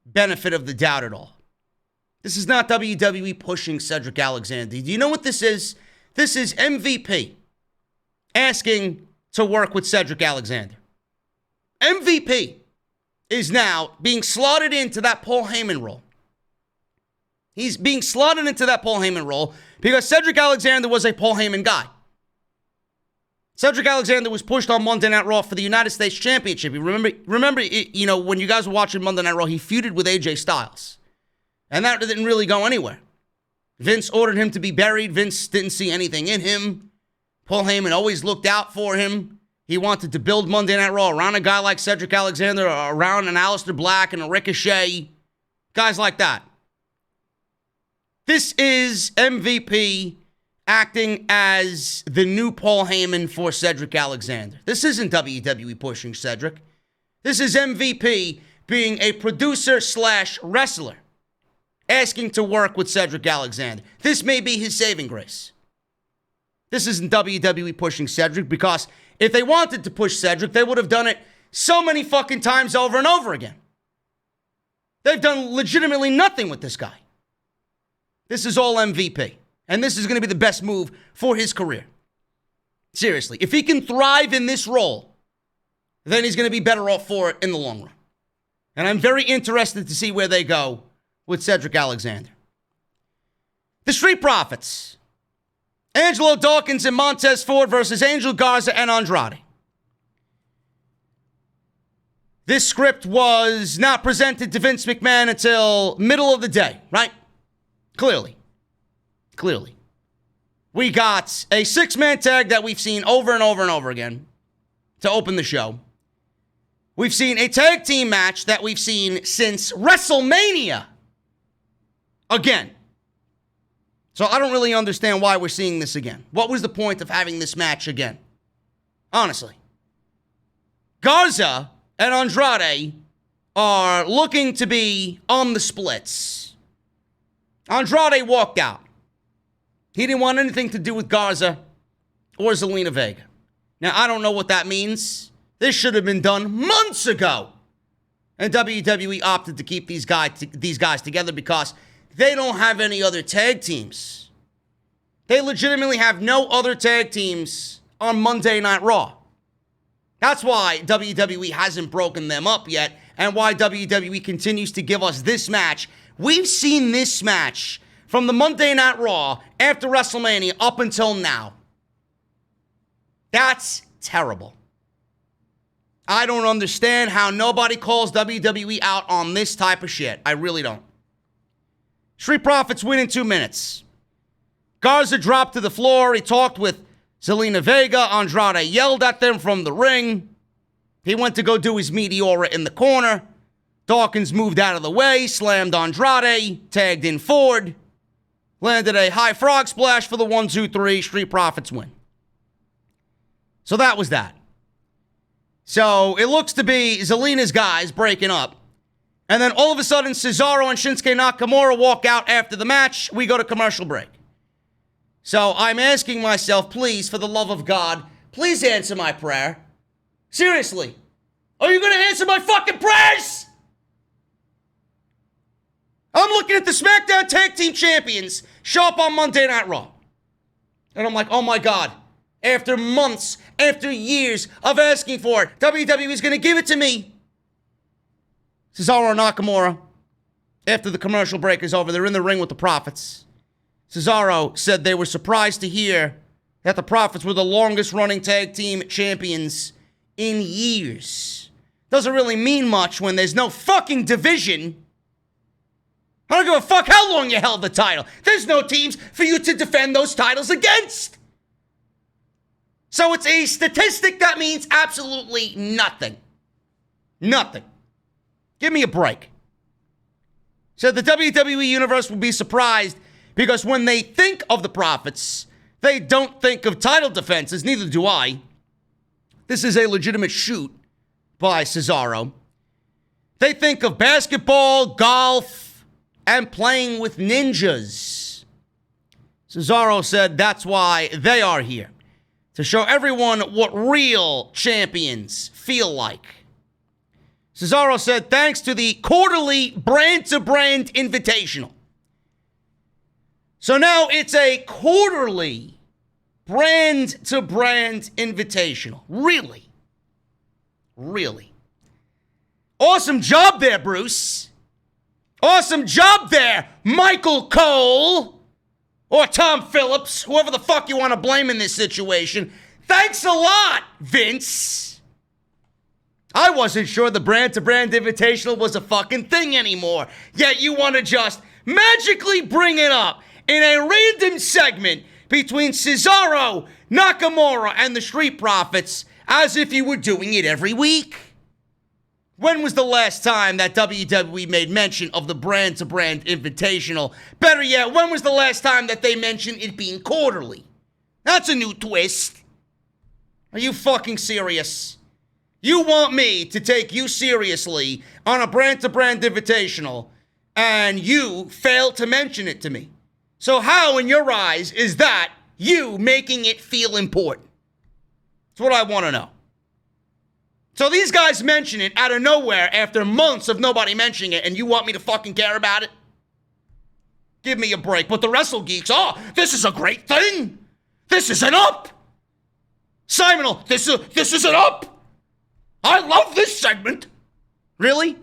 benefit of the doubt at all. This is not WWE pushing Cedric Alexander. Do you know what this is? This is MVP asking to work with Cedric Alexander. MVP is now being slotted into that Paul Heyman role. He's being slotted into that Paul Heyman role because Cedric Alexander was a Paul Heyman guy. Cedric Alexander was pushed on Monday Night Raw for the United States Championship. You remember, when you guys were watching Monday Night Raw, he feuded with AJ Styles. And that didn't really go anywhere. Vince ordered him to be buried. Vince didn't see anything in him. Paul Heyman always looked out for him. He wanted to build Monday Night Raw around a guy like Cedric Alexander, around an Aleister Black and a Ricochet. Guys like that. This is MVP acting as the new Paul Heyman for Cedric Alexander. This isn't WWE pushing Cedric. This is MVP being a producer/wrestler asking to work with Cedric Alexander. This may be his saving grace. This isn't WWE pushing Cedric, because if they wanted to push Cedric, they would have done it so many fucking times over and over again. They've done legitimately nothing with this guy. This is all MVP. And this is going to be the best move for his career. Seriously. If he can thrive in this role, then he's going to be better off for it in the long run. And I'm very interested to see where they go with Cedric Alexander. The Street Profits. Angelo Dawkins and Montez Ford versus Angel Garza and Andrade. This script was not presented to Vince McMahon until middle of the day, right? Clearly. We got a six-man tag that we've seen over and over and over again to open the show. We've seen a tag team match that we've seen since WrestleMania. Again. So I don't really understand why we're seeing this again. What was the point of having this match again? Honestly. Garza and Andrade are looking to be on the splits. Andrade walked out. He didn't want anything to do with Garza or Zelina Vega. Now, I don't know what that means. This should have been done months ago. And WWE opted to keep these guys together because they don't have any other tag teams. They legitimately have no other tag teams on Monday Night Raw. That's why WWE hasn't broken them up yet, and why WWE continues to give us this match. We've seen this match from the Monday Night Raw after WrestleMania up until now. That's terrible. I don't understand how nobody calls WWE out on this type of shit. I really don't. Street Profits win in 2 minutes. Garza dropped to the floor. He talked with Zelina Vega. Andrade yelled at them from the ring. He went to go do his Meteora in the corner. Dawkins moved out of the way, slammed Andrade, tagged in Ford, landed a high frog splash for the 1-2-3. Street Profits win. So that was that. So it looks to be Zelina's guys breaking up. And then all of a sudden, Cesaro and Shinsuke Nakamura walk out after the match. We go to commercial break. So I'm asking myself, please, for the love of God, please answer my prayer. Seriously. Are you going to answer my fucking prayers? I'm looking at the SmackDown Tag Team Champions show up on Monday Night Raw. And I'm like, oh my God. After months, after years of asking for it, WWE is going to give it to me. Cesaro and Nakamura, after the commercial break is over, they're in the ring with the Profits. Cesaro said they were surprised to hear that the Profits were the longest running tag team champions in years. Doesn't really mean much when there's no fucking division. I don't give a fuck how long you held the title. There's no teams for you to defend those titles against. So it's a statistic that means absolutely nothing. Nothing. Give me a break. So the WWE Universe will be surprised because when they think of the Profits, they don't think of title defenses. Neither do I. This is a legitimate shoot by Cesaro. They think of basketball, golf, and playing with ninjas. Cesaro said that's why they are here. To show everyone what real champions feel like. Cesaro said thanks to the quarterly brand-to-brand invitational. So now it's a quarterly brand-to-brand invitational. Really? Really? Awesome job there, Bruce. Awesome job there, Michael Cole. Or Tom Phillips, whoever the fuck you want to blame in this situation. Thanks a lot, Vince. I wasn't sure the brand-to-brand invitational was a fucking thing anymore. Yet you want to just magically bring it up in a random segment between Cesaro, Nakamura, and the Street Profits as if you were doing it every week. When was the last time that WWE made mention of the brand-to-brand invitational? Better yet, when was the last time that they mentioned it being quarterly? That's a new twist. Are you fucking serious? You want me to take you seriously on a brand-to-brand invitational, and you fail to mention it to me. So how, in your eyes, is that you making it feel important? That's what I want to know. So these guys mention it out of nowhere after months of nobody mentioning it, and you want me to fucking care about it? Give me a break. But the Wrestle Geeks, oh, this is a great thing. This is an up. Simon, this is an up. I love this segment. Really?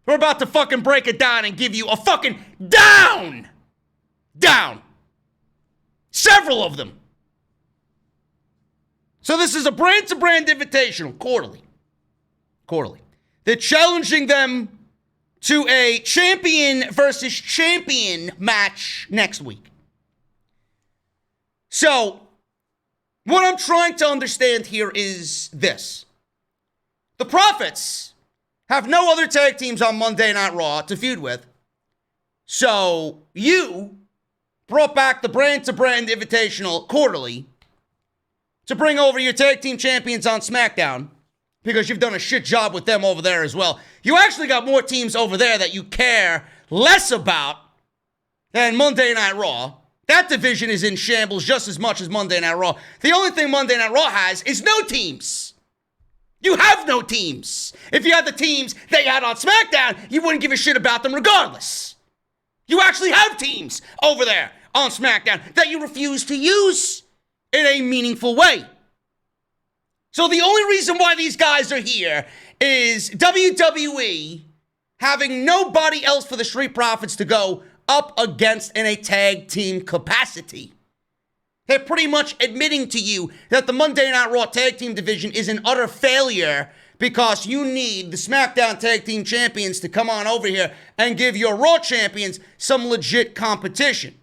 We're about to fucking break it down and give you a fucking down. Down. Several of them. So this is a brand-to-brand invitational, quarterly. Quarterly. They're challenging them to a champion versus champion match next week. So, what I'm trying to understand here is this. The Profits have no other tag teams on Monday Night Raw to feud with. So, you brought back the brand-to-brand invitational quarterly to bring over your tag team champions on SmackDown, because you've done a shit job with them over there as well. You actually got more teams over there that you care less about than Monday Night Raw. That division is in shambles just as much as Monday Night Raw. The only thing Monday Night Raw has is no teams. You have no teams. If you had the teams they had on SmackDown, you wouldn't give a shit about them regardless. You actually have teams over there on SmackDown that you refuse to use in a meaningful way. So the only reason why these guys are here is WWE having nobody else for the Street Profits to go up against in a tag team capacity. They're pretty much admitting to you that the Monday Night Raw tag team division is an utter failure because you need the SmackDown tag team champions to come on over here and give your Raw champions some legit competition.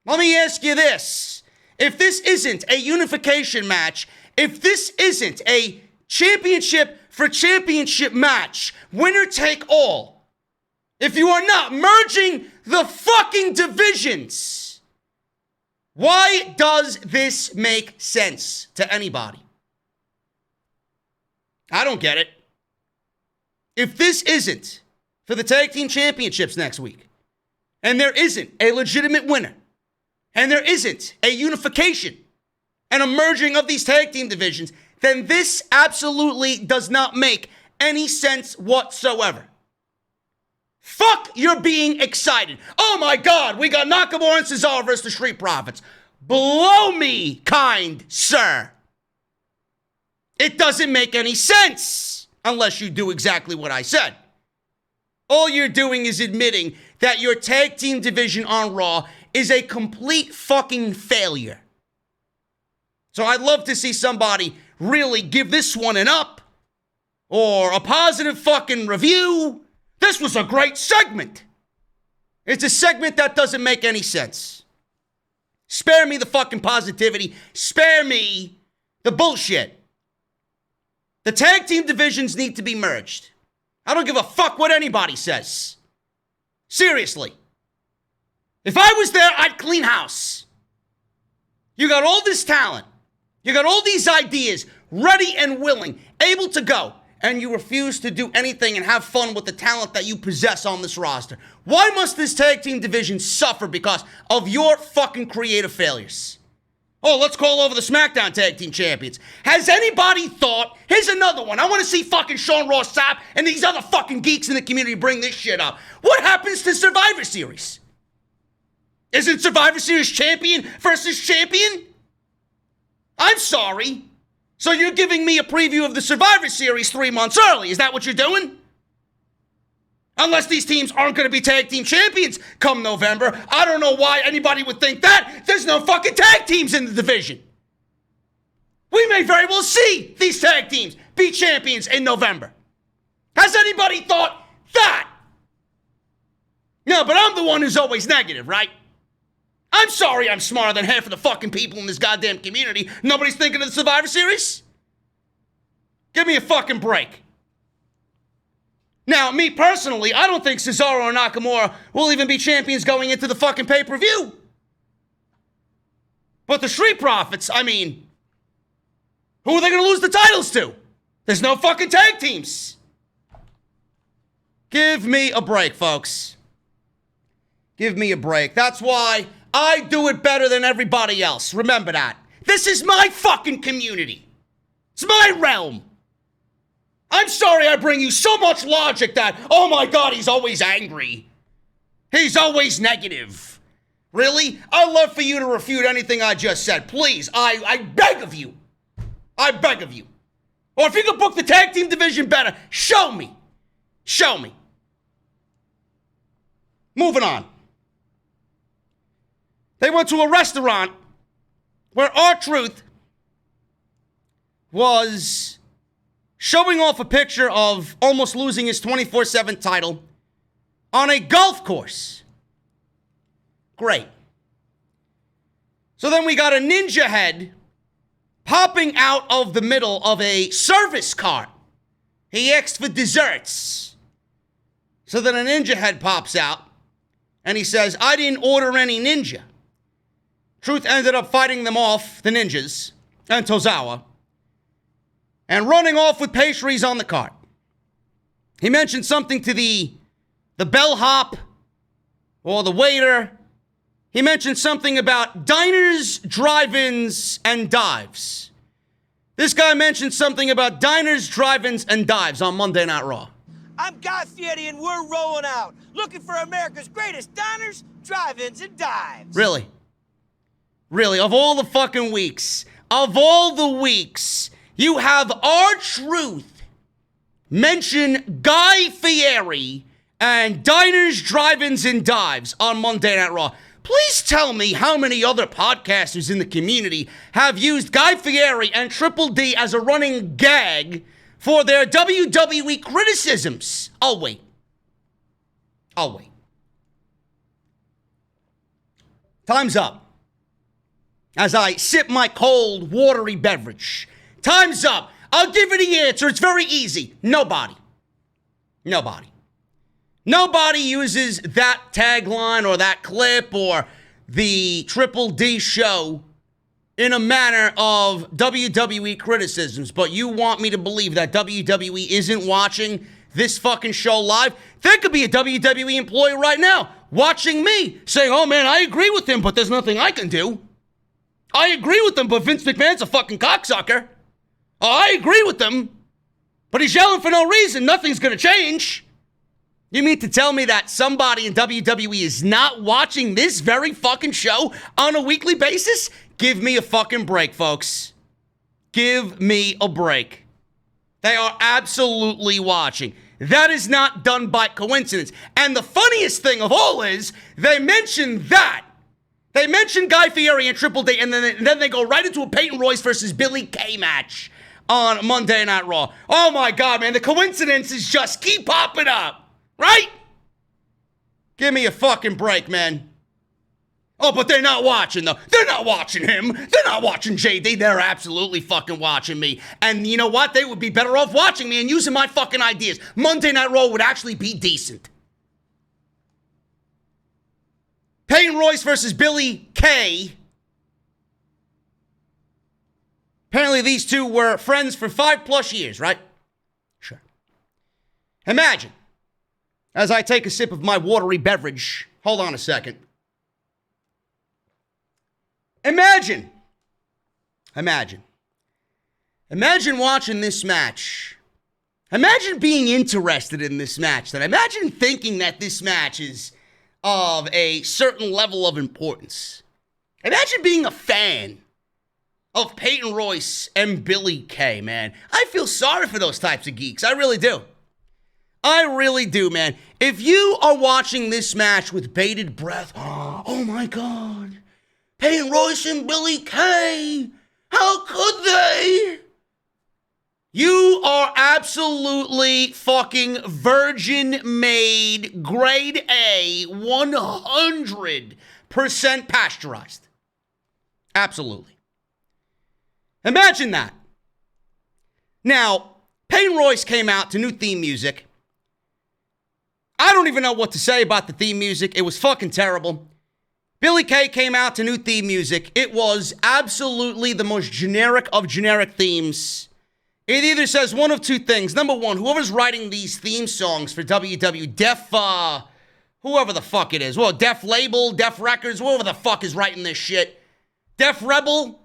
Let me ask you this. If this isn't a unification match, if this isn't a championship for championship match, winner take all, if you are not merging the fucking divisions, why does this make sense to anybody? I don't get it. If this isn't for the tag team championships next week, and there isn't a legitimate winner, and there isn't a unification and a merging of these tag team divisions, then this absolutely does not make any sense whatsoever. Fuck you're being excited. Oh my God, we got Nakamura and Cesaro versus the Street Profits. Blow me, kind sir. It doesn't make any sense unless you do exactly what I said. All you're doing is admitting that your tag team division on Raw is a complete fucking failure. So I'd love to see somebody really give this one an up or a positive fucking review. This was a great segment. It's a segment that doesn't make any sense. Spare me the fucking positivity. Spare me the bullshit. The tag team divisions need to be merged. I don't give a fuck what anybody says. Seriously. If I was there, I'd clean house. You got all this talent. You got all these ideas ready and willing, able to go, and you refuse to do anything and have fun with the talent that you possess on this roster. Why must this tag team division suffer because of your fucking creative failures? Oh, let's call over the SmackDown tag team champions. Has anybody thought, here's another one. I want to see fucking Sean Ross Sapp and these other fucking geeks in the community bring this shit up. What happens to Survivor Series? Isn't Survivor Series champion versus champion? I'm sorry. So you're giving me a preview of the Survivor Series 3 months early. Is that what you're doing? Unless these teams aren't going to be tag team champions come November. I don't know why anybody would think that. There's no fucking tag teams in the division. We may very well see these tag teams be champions in November. Has anybody thought that? No, but I'm the one who's always negative, right? I'm sorry I'm smarter than half of the fucking people in this goddamn community. Nobody's thinking of the Survivor Series? Give me a fucking break. Now, me personally, I don't think Cesaro or Nakamura will even be champions going into the fucking pay-per-view. But the Street Profits, I mean, who are they going to lose the titles to? There's no fucking tag teams. Give me a break, folks. Give me a break. That's why I do it better than everybody else. Remember that. This is my fucking community. It's my realm. I'm sorry I bring you so much logic that, oh my God, he's always angry. He's always negative. Really? I'd love for you to refute anything I just said. Please, I beg of you. I beg of you. Or if you could book the tag team division better, show me. Show me. Moving on. They went to a restaurant where R-Truth was showing off a picture of almost losing his 24/7 title on a golf course. Great. So then we got a ninja head popping out of the middle of a service cart. He asked for desserts. So then a ninja head pops out and he says, I didn't order any ninja. Truth ended up fighting them off, the ninjas, and Tozawa, and running off with pastries on the cart. He mentioned something to the bellhop or the waiter. He mentioned something about diners, drive-ins, and dives. This guy mentioned something about diners, drive-ins, and dives on Monday Night Raw.
I'm Guy Fieri, and we're rolling out, looking for America's greatest diners, drive-ins, and dives.
Really? Really? Of all the fucking weeks, of all the weeks, you have R-Truth mention Guy Fieri and diners, drive-ins, and dives on Monday Night Raw. Please tell me how many other podcasters in the community have used Guy Fieri and Triple D as a running gag for their WWE criticisms. I'll wait. Time's up. As I sip my cold, watery beverage. Time's up. I'll give you the answer. It's very easy. Nobody uses that tagline or that clip or the Triple D show in a manner of WWE criticisms, but you want me to believe that WWE isn't watching this fucking show live? There could be a WWE employee right now watching me saying, oh man, I agree with him, but there's nothing I can do. I agree with him, but Vince McMahon's a fucking cocksucker. Oh, I agree with him, but he's yelling for no reason. Nothing's gonna change. You mean to tell me that somebody in WWE is not watching this very fucking show on a weekly basis? Give me a fucking break, folks. Give me a break. They are absolutely watching. That is not done by coincidence. And the funniest thing of all is they mention that. They mention Guy Fieri and Triple D, and then they go right into a Peyton Royce versus Billy Kay match on Monday Night Raw. Oh my God, man, the coincidences just keep popping up. Right? Give me a fucking break, man. Oh, but they're not watching, though. They're not watching him. They're not watching JD. They're absolutely fucking watching me. And you know what? They would be better off watching me and using my fucking ideas. Monday Night Raw would actually be decent. Peyton Royce versus Billy Kay. Apparently these two were friends for 5+ years, right? Sure. Imagine. As I take a sip of my watery beverage, hold on a second. Imagine watching this match. Imagine being interested in this match. Imagine thinking that this match is of a certain level of importance. Imagine being a fan of Peyton Royce and Billy Kay, man. I feel sorry for those types of geeks. I really do. I really do, man. If you are watching this match with bated breath, oh my God, Peyton Royce and Billy Kay, how could they? You are absolutely fucking virgin-made, grade A, 100% pasteurized. Absolutely. Imagine that. Now, Peyton Royce came out to new theme music. I don't even know what to say about the theme music. It was fucking terrible. Billy Kay came out to new theme music. It was absolutely the most generic of generic themes. It either says one of two things. Number one, whoever's writing these theme songs for WWE, whoever the fuck it is. Well, Def Label, Def Records, whoever the fuck is writing this shit. Def Rebel.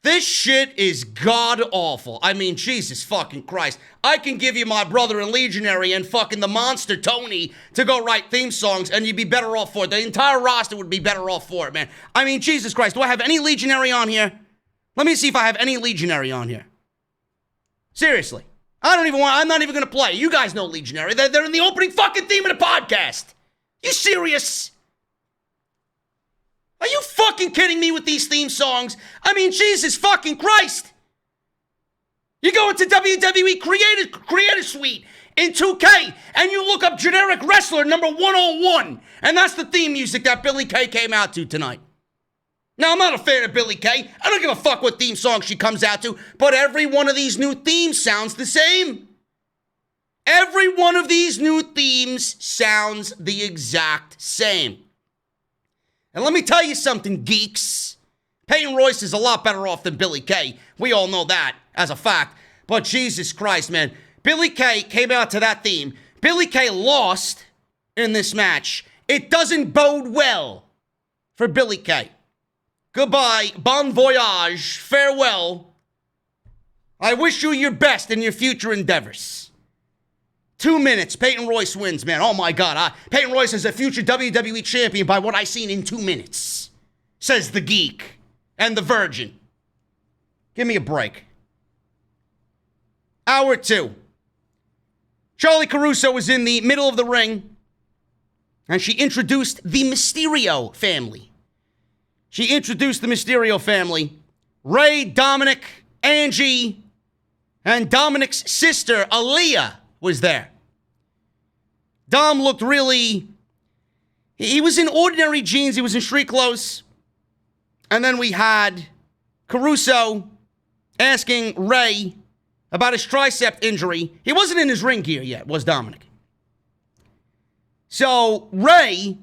This shit is god-awful. I mean, Jesus fucking Christ. I can give you my brother in Legionary and fucking the monster Tony to go write theme songs, and you'd be better off for it. The entire roster would be better off for it, man. I mean, Jesus Christ. Do I have any Legionary on here? Let me see if I have any Legionary on here. Seriously. I'm not even going to play. You guys know Legionary. They're in the opening fucking theme of the podcast. You serious? Are you fucking kidding me with these theme songs? I mean, Jesus fucking Christ. You go into WWE Creator Suite in 2K, and you look up generic wrestler number 101, and that's the theme music that Billy Kay came out to tonight. Now, I'm not a fan of Billy Kay. I don't give a fuck what theme song she comes out to, but every one of these new themes sounds the same. Every one of these new themes sounds the exact same. And let me tell you something, geeks. Peyton Royce is a lot better off than Billy Kay. We all know that as a fact. But Jesus Christ, man. Billy Kay came out to that theme. Billy Kay lost in this match. It doesn't bode well for Billy Kay. Goodbye. Bon voyage. Farewell. I wish you your best in your future endeavors. 2 minutes. Peyton Royce wins, man. Oh, my God. Peyton Royce is a future WWE champion by what I've seen in 2 minutes, says the geek and the virgin. Give me a break. Hour 2. Charlie Caruso was in the middle of the ring, and she introduced the Mysterio family. She introduced the Mysterio family. Ray, Dominik, Angie, and Dominik's sister, Aaliyah, was there. Dom looked really... He was in ordinary jeans. He was in street clothes. And then we had Caruso asking Ray about his tricep injury. He wasn't in his ring gear yet, was Dominik. So Ray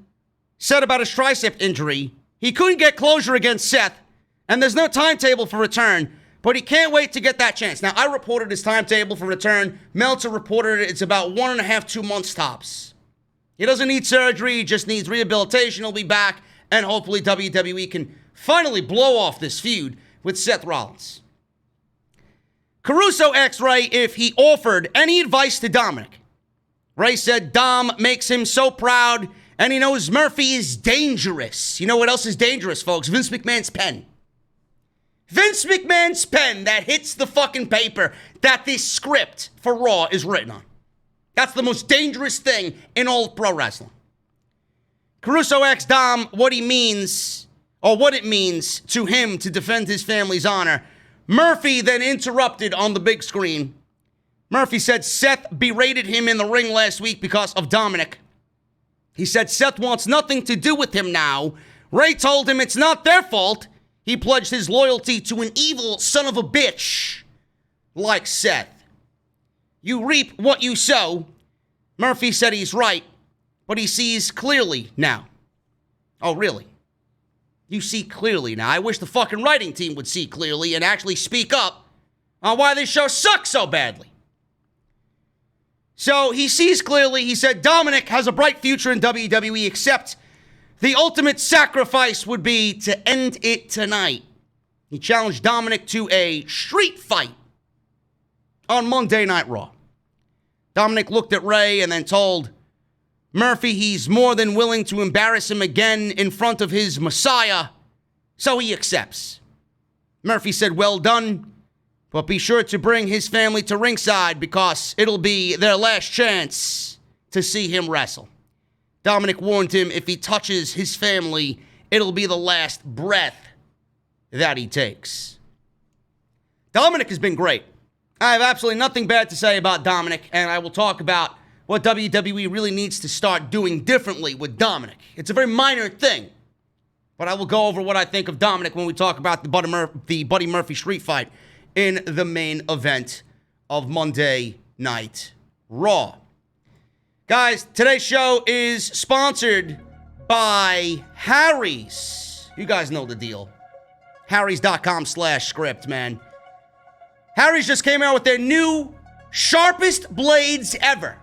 said about his tricep injury, he couldn't get closure against Seth, and there's no timetable for return, but he can't wait to get that chance. Now, I reported his timetable for return. Meltzer reported it's about 1.5, 2 months tops. He doesn't need surgery, he just needs rehabilitation. He'll be back, and hopefully WWE can finally blow off this feud with Seth Rollins. Caruso asked Ray if he offered any advice to Dominik. Ray said Dom makes him so proud, and he knows Murphy is dangerous. You know what else is dangerous, folks? Vince McMahon's pen. Vince McMahon's pen that hits the fucking paper that this script for Raw is written on. That's the most dangerous thing in all of pro wrestling. Caruso asked Dom what he means, or what it means to him to defend his family's honor. Murphy then interrupted on the big screen. Murphy said Seth berated him in the ring last week because of Dominik. He said Seth wants nothing to do with him now. Ray told him it's not their fault. He pledged his loyalty to an evil son of a bitch like Seth. You reap what you sow. Murphy said he's right, but he sees clearly now. Oh, really? You see clearly now. I wish the fucking writing team would see clearly and actually speak up on why this show sucks so badly. So he sees clearly. He said Dominik has a bright future in WWE, except the ultimate sacrifice would be to end it tonight. He challenged Dominik to a street fight on Monday Night Raw. Dominik looked at Ray and then told Murphy he's more than willing to embarrass him again in front of his Messiah, so he accepts. Murphy said, well done, but be sure to bring his family to ringside because it'll be their last chance to see him wrestle. Dominik warned him if he touches his family, it'll be the last breath that he takes. Dominik has been great. I have absolutely nothing bad to say about Dominik, and I will talk about what WWE really needs to start doing differently with Dominik. It's a very minor thing, but I will go over what I think of Dominik when we talk about the Buddy Murphy street fight in the main event of Monday Night Raw. Guys, today's show is sponsored by Harry's. You guys know the deal. Harrys.com/script, man. Harry's just came out with their new sharpest blades ever.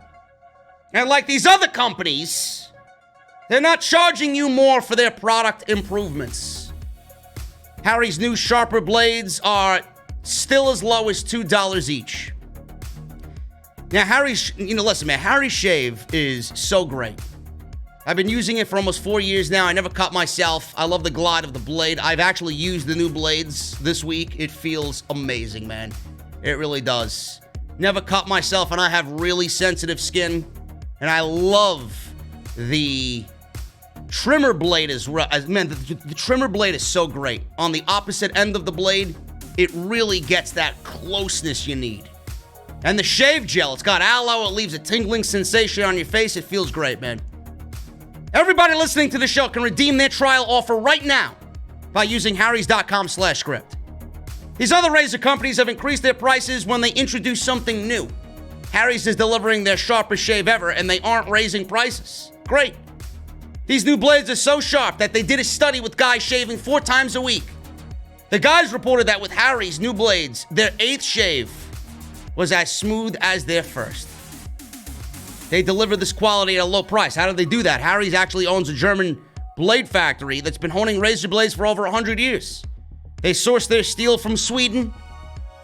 And like these other companies, they're not charging you more for their product improvements. Harry's new sharper blades are still as low as $2 each. Now, Harry's, listen, man, Harry's shave is so great. I've been using it for almost 4 years now. I never cut myself. I love the glide of the blade. I've actually used the new blades this week. It feels amazing, man. It really does. Never cut myself, and I have really sensitive skin. And I love the trimmer blade as well. Man, the trimmer blade is so great. On the opposite end of the blade, it really gets that closeness you need. And the shave gel, it's got aloe. It leaves a tingling sensation on your face. It feels great, man. Everybody listening to the show can redeem their trial offer right now by using harrys.com/script. These other razor companies have increased their prices when they introduce something new. Harry's is delivering their sharpest shave ever, and they aren't raising prices. Great. These new blades are so sharp that they did a study with guys shaving 4 times a week. The guys reported that with Harry's new blades, their 8th shave was as smooth as their first. They delivered this quality at a low price. How did they do that? Harry's actually owns a German blade factory that's been honing razor blades for over 100 years. They source their steel from Sweden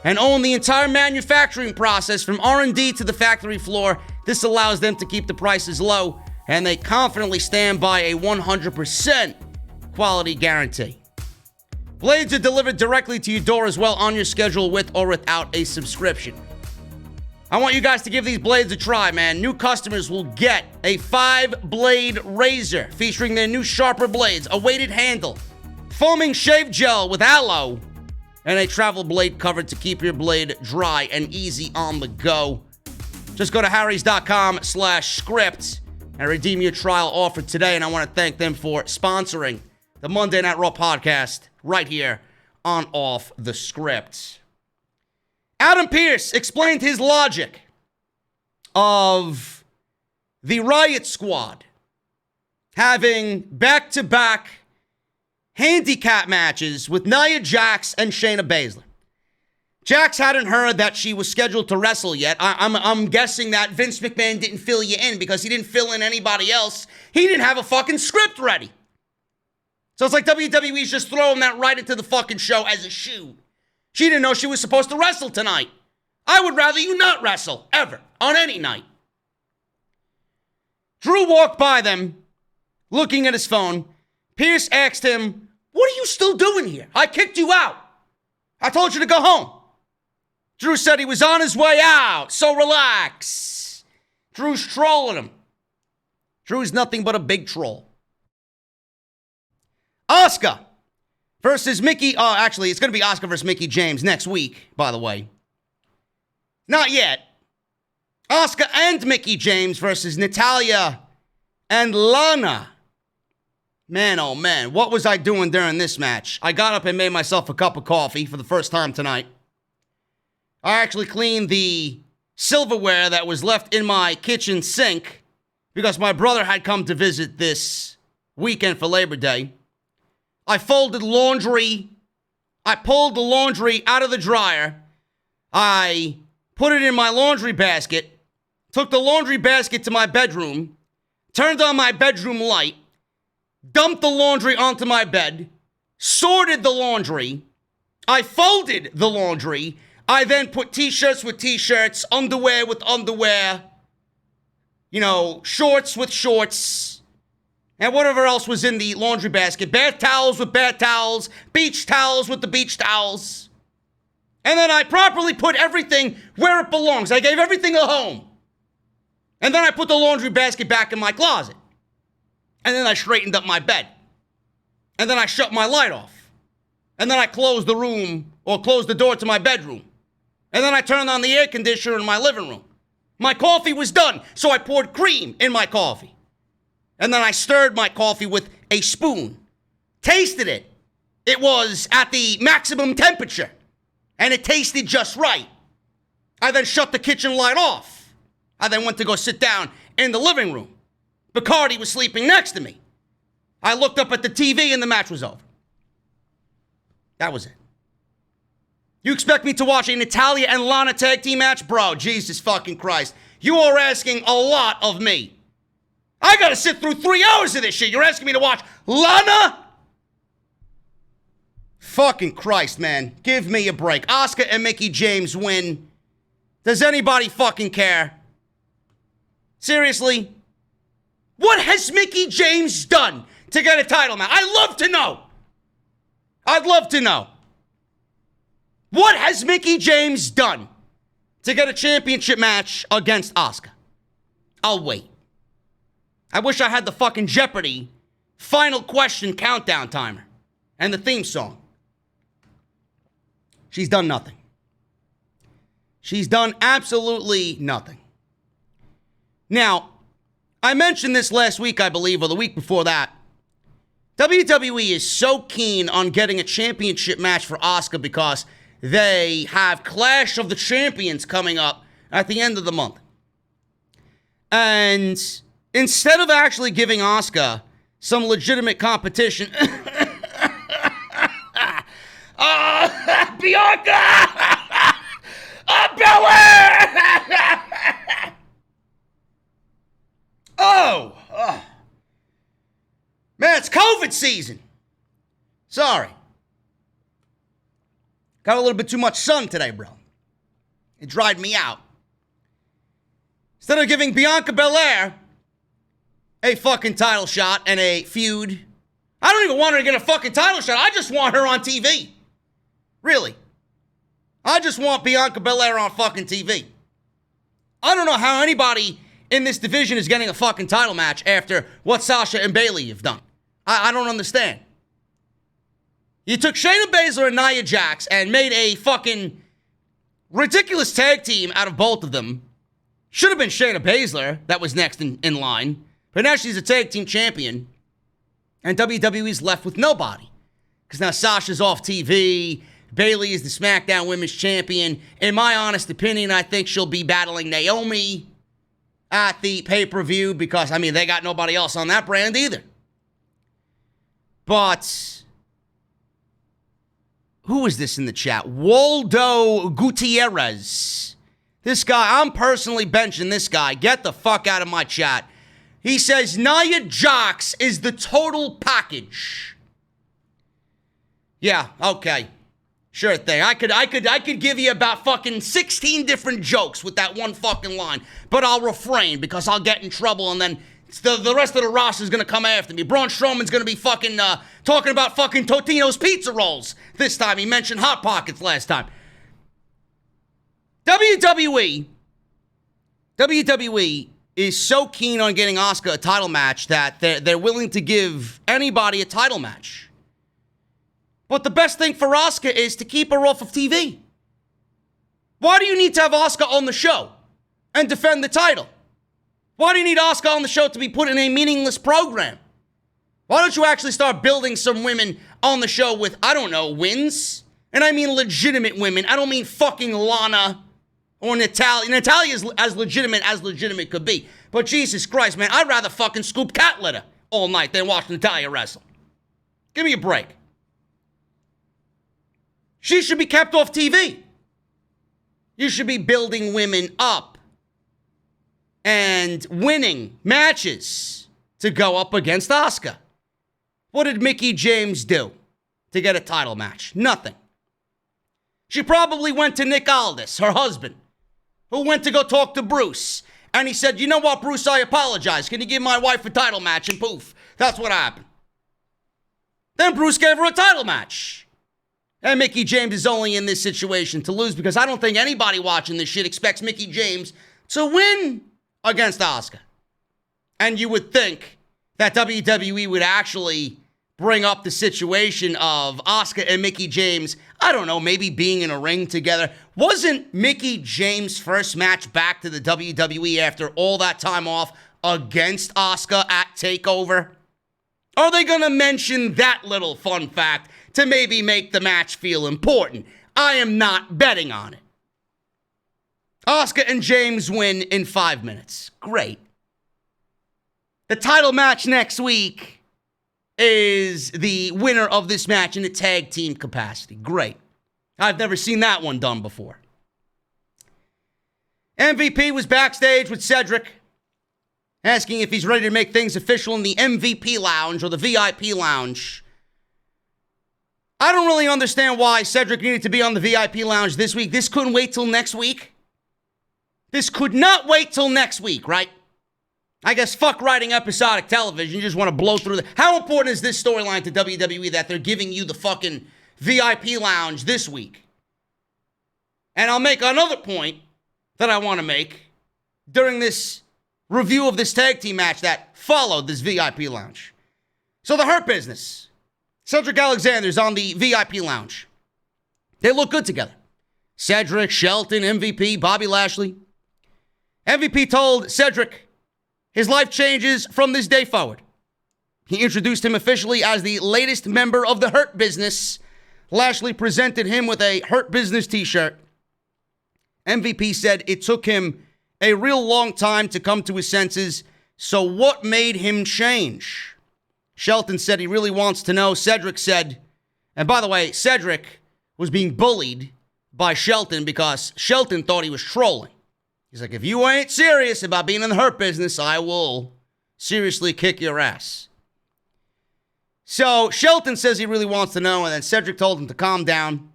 and own the entire manufacturing process from R&D to the factory floor. This allows them to keep the prices low, and they confidently stand by a 100% quality guarantee. Blades are delivered directly to your door as well, on your schedule with or without a subscription. I want you guys to give these blades a try, man. New customers will get a 5-blade razor featuring their new sharper blades, a weighted handle, foaming shave gel with aloe, and a travel blade cover to keep your blade dry and easy on the go. Just go to harrys.com/script and redeem your trial offer today, and I want to thank them for sponsoring the Monday Night Raw podcast right here on Off the Script. Adam Pearce explained his logic of the Riott Squad having back-to-back handicap matches with Nia Jax and Shayna Baszler. Jax hadn't heard that she was scheduled to wrestle yet. I'm guessing that Vince McMahon didn't fill you in because he didn't fill in anybody else. He didn't have a fucking script ready. So it's like WWE's just throwing that right into the fucking show as a shoe. She didn't know she was supposed to wrestle tonight. I would rather you not wrestle, ever, on any night. Drew walked by them, looking at his phone. Pearce asked him, "What are you still doing here? I kicked you out. I told you to go home." Drew said he was on his way out, so relax. Drew's trolling him. Drew's nothing but a big troll. Asuka versus Mickie. Oh, actually, it's going to be Asuka versus Mickie James next week, by the way. Not yet. Asuka and Mickie James versus Natalya and Lana. Man, oh man, what was I doing during this match? I got up and made myself a cup of coffee for the first time tonight. I actually cleaned the silverware that was left in my kitchen sink because my brother had come to visit this weekend for Labor Day. I folded laundry. I pulled the laundry out of the dryer. I put it in my laundry basket, took the laundry basket to my bedroom, turned on my bedroom light, dumped the laundry onto my bed, sorted the laundry. I folded the laundry. I then put t-shirts with t-shirts, underwear with underwear, shorts with shorts, and whatever else was in the laundry basket. Bath towels with bath towels, beach towels with the beach towels. And then I properly put everything where it belongs. I gave everything a home. And then I put the laundry basket back in my closet. And then I straightened up my bed. And then I shut my light off. And then I closed the room, or closed the door to my bedroom. And then I turned on the air conditioner in my living room. My coffee was done, so I poured cream in my coffee. And then I stirred my coffee with a spoon. Tasted it. It was at the maximum temperature. And it tasted just right. I then shut the kitchen light off. I then went to go sit down in the living room. Bacardi was sleeping next to me. I looked up at the TV and the match was over. That was it. You expect me to watch a Natalya and Lana tag team match? Bro, Jesus fucking Christ. You are asking a lot of me. I gotta sit through 3 hours of this shit. You're asking me to watch Lana? Fucking Christ, man. Give me a break. Asuka and Mickie James win. Does anybody fucking care? Seriously? What has Mickie James done to get a title match? I'd love to know. I'd love to know. What has Mickie James done to get a championship match against Asuka? I'll wait. I wish I had the fucking Jeopardy final question countdown timer and the theme song. She's done nothing. She's done absolutely nothing. Now, I mentioned this last week, I believe, or the week before that. WWE is so keen on getting a championship match for Asuka because they have Clash of the Champions coming up at the end of the month. And instead of actually giving Asuka some legitimate competition Bianca! Belair! Oh. Man, it's COVID season. Sorry. Got a little bit too much sun today, bro. It dried me out. Instead of giving Bianca Belair a fucking title shot and a feud, I don't even want her to get a fucking title shot. I just want her on TV. Really. I just want Bianca Belair on fucking TV. I don't know how anybody in this division is getting a fucking title match after what Sasha and Bayley have done. I don't understand. You took Shayna Baszler and Nia Jax and made a fucking ridiculous tag team out of both of them. Should have been Shayna Baszler that was next in line. But now she's a tag team champion. And WWE's left with nobody. Because now Sasha's off TV. Bayley is the SmackDown Women's Champion. In my honest opinion, I think she'll be battling Naomi at the pay-per-view. Because, I mean, they got nobody else on that brand either. But who is this in the chat? Waldo Gutierrez. This guy, I'm personally benching this guy. Get the fuck out of my chat. He says Nia Jax is the total package. Yeah, okay. Sure thing. I could give you about fucking 16 different jokes with that one fucking line. But I'll refrain because I'll get in trouble and then the rest of the roster is going to come after me. Braun Strowman's going to be fucking talking about fucking Totino's pizza rolls this time. He mentioned Hot Pockets last time. WWE is so keen on getting Asuka a title match that they're willing to give anybody a title match. But the best thing for Asuka is to keep her off of TV. Why do you need to have Asuka on the show and defend the title? Why do you need Asuka on the show to be put in a meaningless program? Why don't you actually start building some women on the show with, I don't know, wins? And I mean legitimate women. I don't mean fucking Lana or Natalia. Natalia's as legitimate could be. But Jesus Christ, man, I'd rather fucking scoop cat litter all night than watch Natalya wrestle. Give me a break. She should be kept off TV. You should be building women up and winning matches to go up against Asuka. What did Mickie James do to get a title match? Nothing. She probably went to Nick Aldis, her husband, who went to go talk to Bruce. And he said, you know what, Bruce, I apologize. Can you give my wife a title match? And poof, that's what happened. Then Bruce gave her a title match. And Mickie James is only in this situation to lose because I don't think anybody watching this shit expects Mickie James to win against Asuka. And you would think that WWE would actually bring up the situation of Asuka and Mickie James, I don't know, maybe being in a ring together. Wasn't Mickie James' first match back to the WWE after all that time off against Asuka at TakeOver? Are they going to mention that little fun fact to maybe make the match feel important? I am not betting on it. Asuka and James win in 5 minutes. Great. The title match next week is the winner of this match in a tag team capacity. Great. I've never seen that one done before. MVP was backstage with Cedric, asking if he's ready to make things official in the MVP lounge or the VIP lounge. I don't really understand why Cedric needed to be on the VIP lounge this week. This couldn't wait till next week. This could not wait till next week, right? I guess fuck writing episodic television. You just want to blow through the... How important is this storyline to WWE that they're giving you the fucking VIP lounge this week? And I'll make another point that I want to make during this review of this tag team match that followed this VIP lounge. So the Hurt Business. Cedric Alexander's on the VIP lounge. They look good together. Cedric, Shelton, MVP, Bobby Lashley. MVP told Cedric his life changes from this day forward. He introduced him officially as the latest member of the Hurt Business. Lashley presented him with a Hurt Business t-shirt. MVP said it took him a real long time to come to his senses. So what made him change? Shelton said he really wants to know. Cedric said, and by the way, Cedric was being bullied by Shelton because Shelton thought he was trolling. He's like, if you ain't serious about being in the Hurt Business, I will seriously kick your ass. So Shelton says he really wants to know, and then Cedric told him to calm down.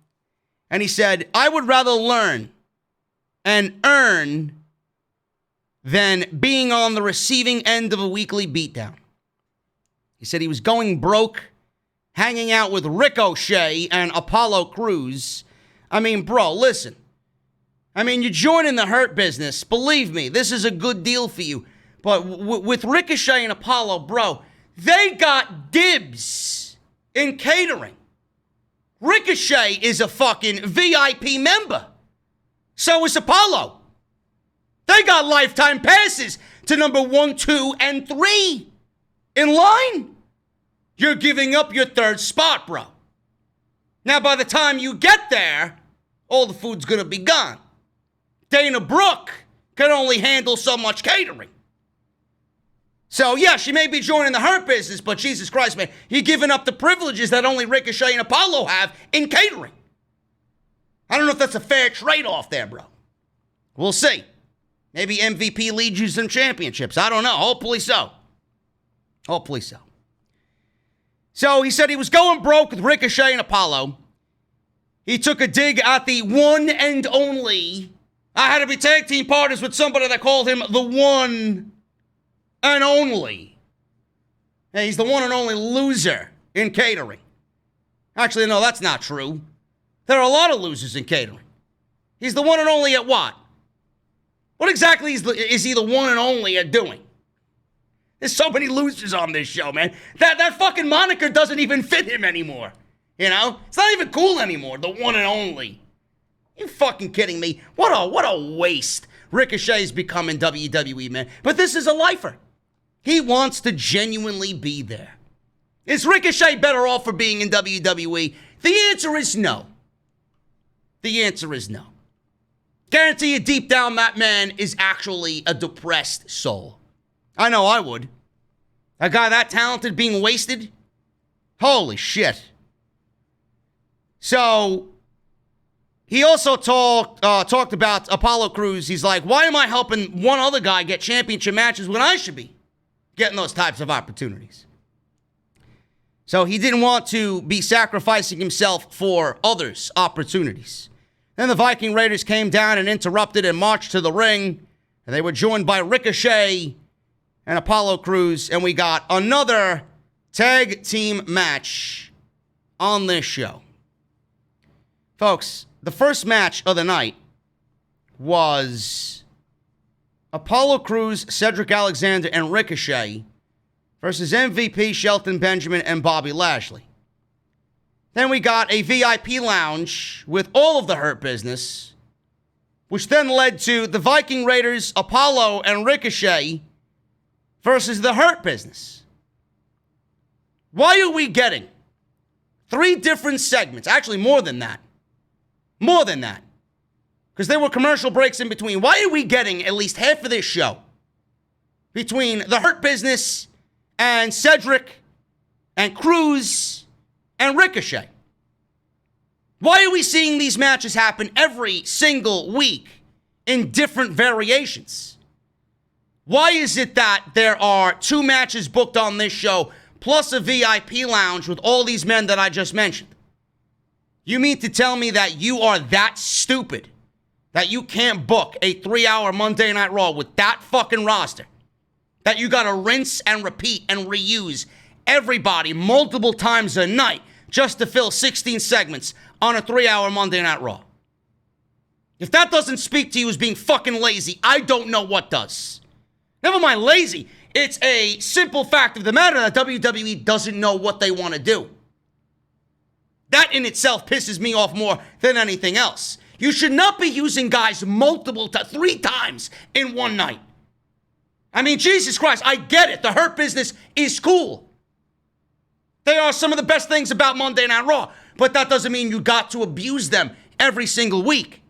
And he said, I would rather learn and earn than being on the receiving end of a weekly beatdown. He said he was going broke, hanging out with Ricochet and Apollo Crews. I mean, bro, listen. I mean, you're joining the Hurt Business. Believe me, this is a good deal for you. But with Ricochet and Apollo, bro, they got dibs in catering. Ricochet is a fucking VIP member. So is Apollo. They got lifetime passes to number 1, 2, and 3 in line. You're giving up your third spot, bro. Now, by the time you get there, all the food's gonna be gone. Dana Brooke can only handle so much catering. So, yeah, she may be joining the Hurt Business, but Jesus Christ, man, you're giving up the privileges that only Ricochet and Apollo have in catering. I don't know if that's a fair trade-off there, bro. We'll see. Maybe MVP leads you some championships. I don't know. Hopefully so. Hopefully so. So he said he was going broke with Ricochet and Apollo. He took a dig at the one and only. I had to be tag team partners with somebody that called him the one and only. Hey, he's the one and only loser in catering. Actually, no, that's not true. There are a lot of losers in catering. He's the one and only at what? What exactly is he the one and only at doing? There's so many losers on this show, man. That fucking moniker doesn't even fit him anymore. You know? It's not even cool anymore, the one and only. You fucking kidding me? What a waste Ricochet's become in WWE, man. But this is a lifer. He wants to genuinely be there. Is Ricochet better off for being in WWE? The answer is no. The answer is no. Guarantee you deep down that man is actually a depressed soul. I know I would. A guy that talented being wasted? Holy shit. So, he also talked about Apollo Crews. He's like, why am I helping one other guy get championship matches when I should be getting those types of opportunities? So he didn't want to be sacrificing himself for others' opportunities. Then the Viking Raiders came down and interrupted and marched to the ring. And they were joined by Ricochet and Apollo Crews. And we got another tag team match on this show. Folks, the first match of the night was Apollo Crews, Cedric Alexander, and Ricochet versus MVP Shelton Benjamin and Bobby Lashley. Then we got a VIP lounge with all of the Hurt Business, which then led to the Viking Raiders, Apollo, and Ricochet versus the Hurt Business. Why are we getting 3 different segments? Actually, more than that. More than that. Because there were commercial breaks in between. Why are we getting at least half of this show between the Hurt Business and Cedric and Crews and Ricochet? Why are we seeing these matches happen every single week in different variations? Why is it that there are 2 matches booked on this show plus a VIP lounge with all these men that I just mentioned? You mean to tell me that you are that stupid that you can't book a 3-hour Monday Night Raw with that fucking roster? That you gotta rinse and repeat and reuse everybody multiple times a night just to fill 16 segments on a 3-hour Monday Night Raw? If that doesn't speak to you as being fucking lazy, I don't know what does. Never mind lazy. It's a simple fact of the matter that WWE doesn't know what they want to do. That in itself pisses me off more than anything else. You should not be using guys 3 times in one night. I mean, Jesus Christ, I get it. The Hurt Business is cool. They are some of the best things about Monday Night Raw. But that doesn't mean you got to abuse them every single week.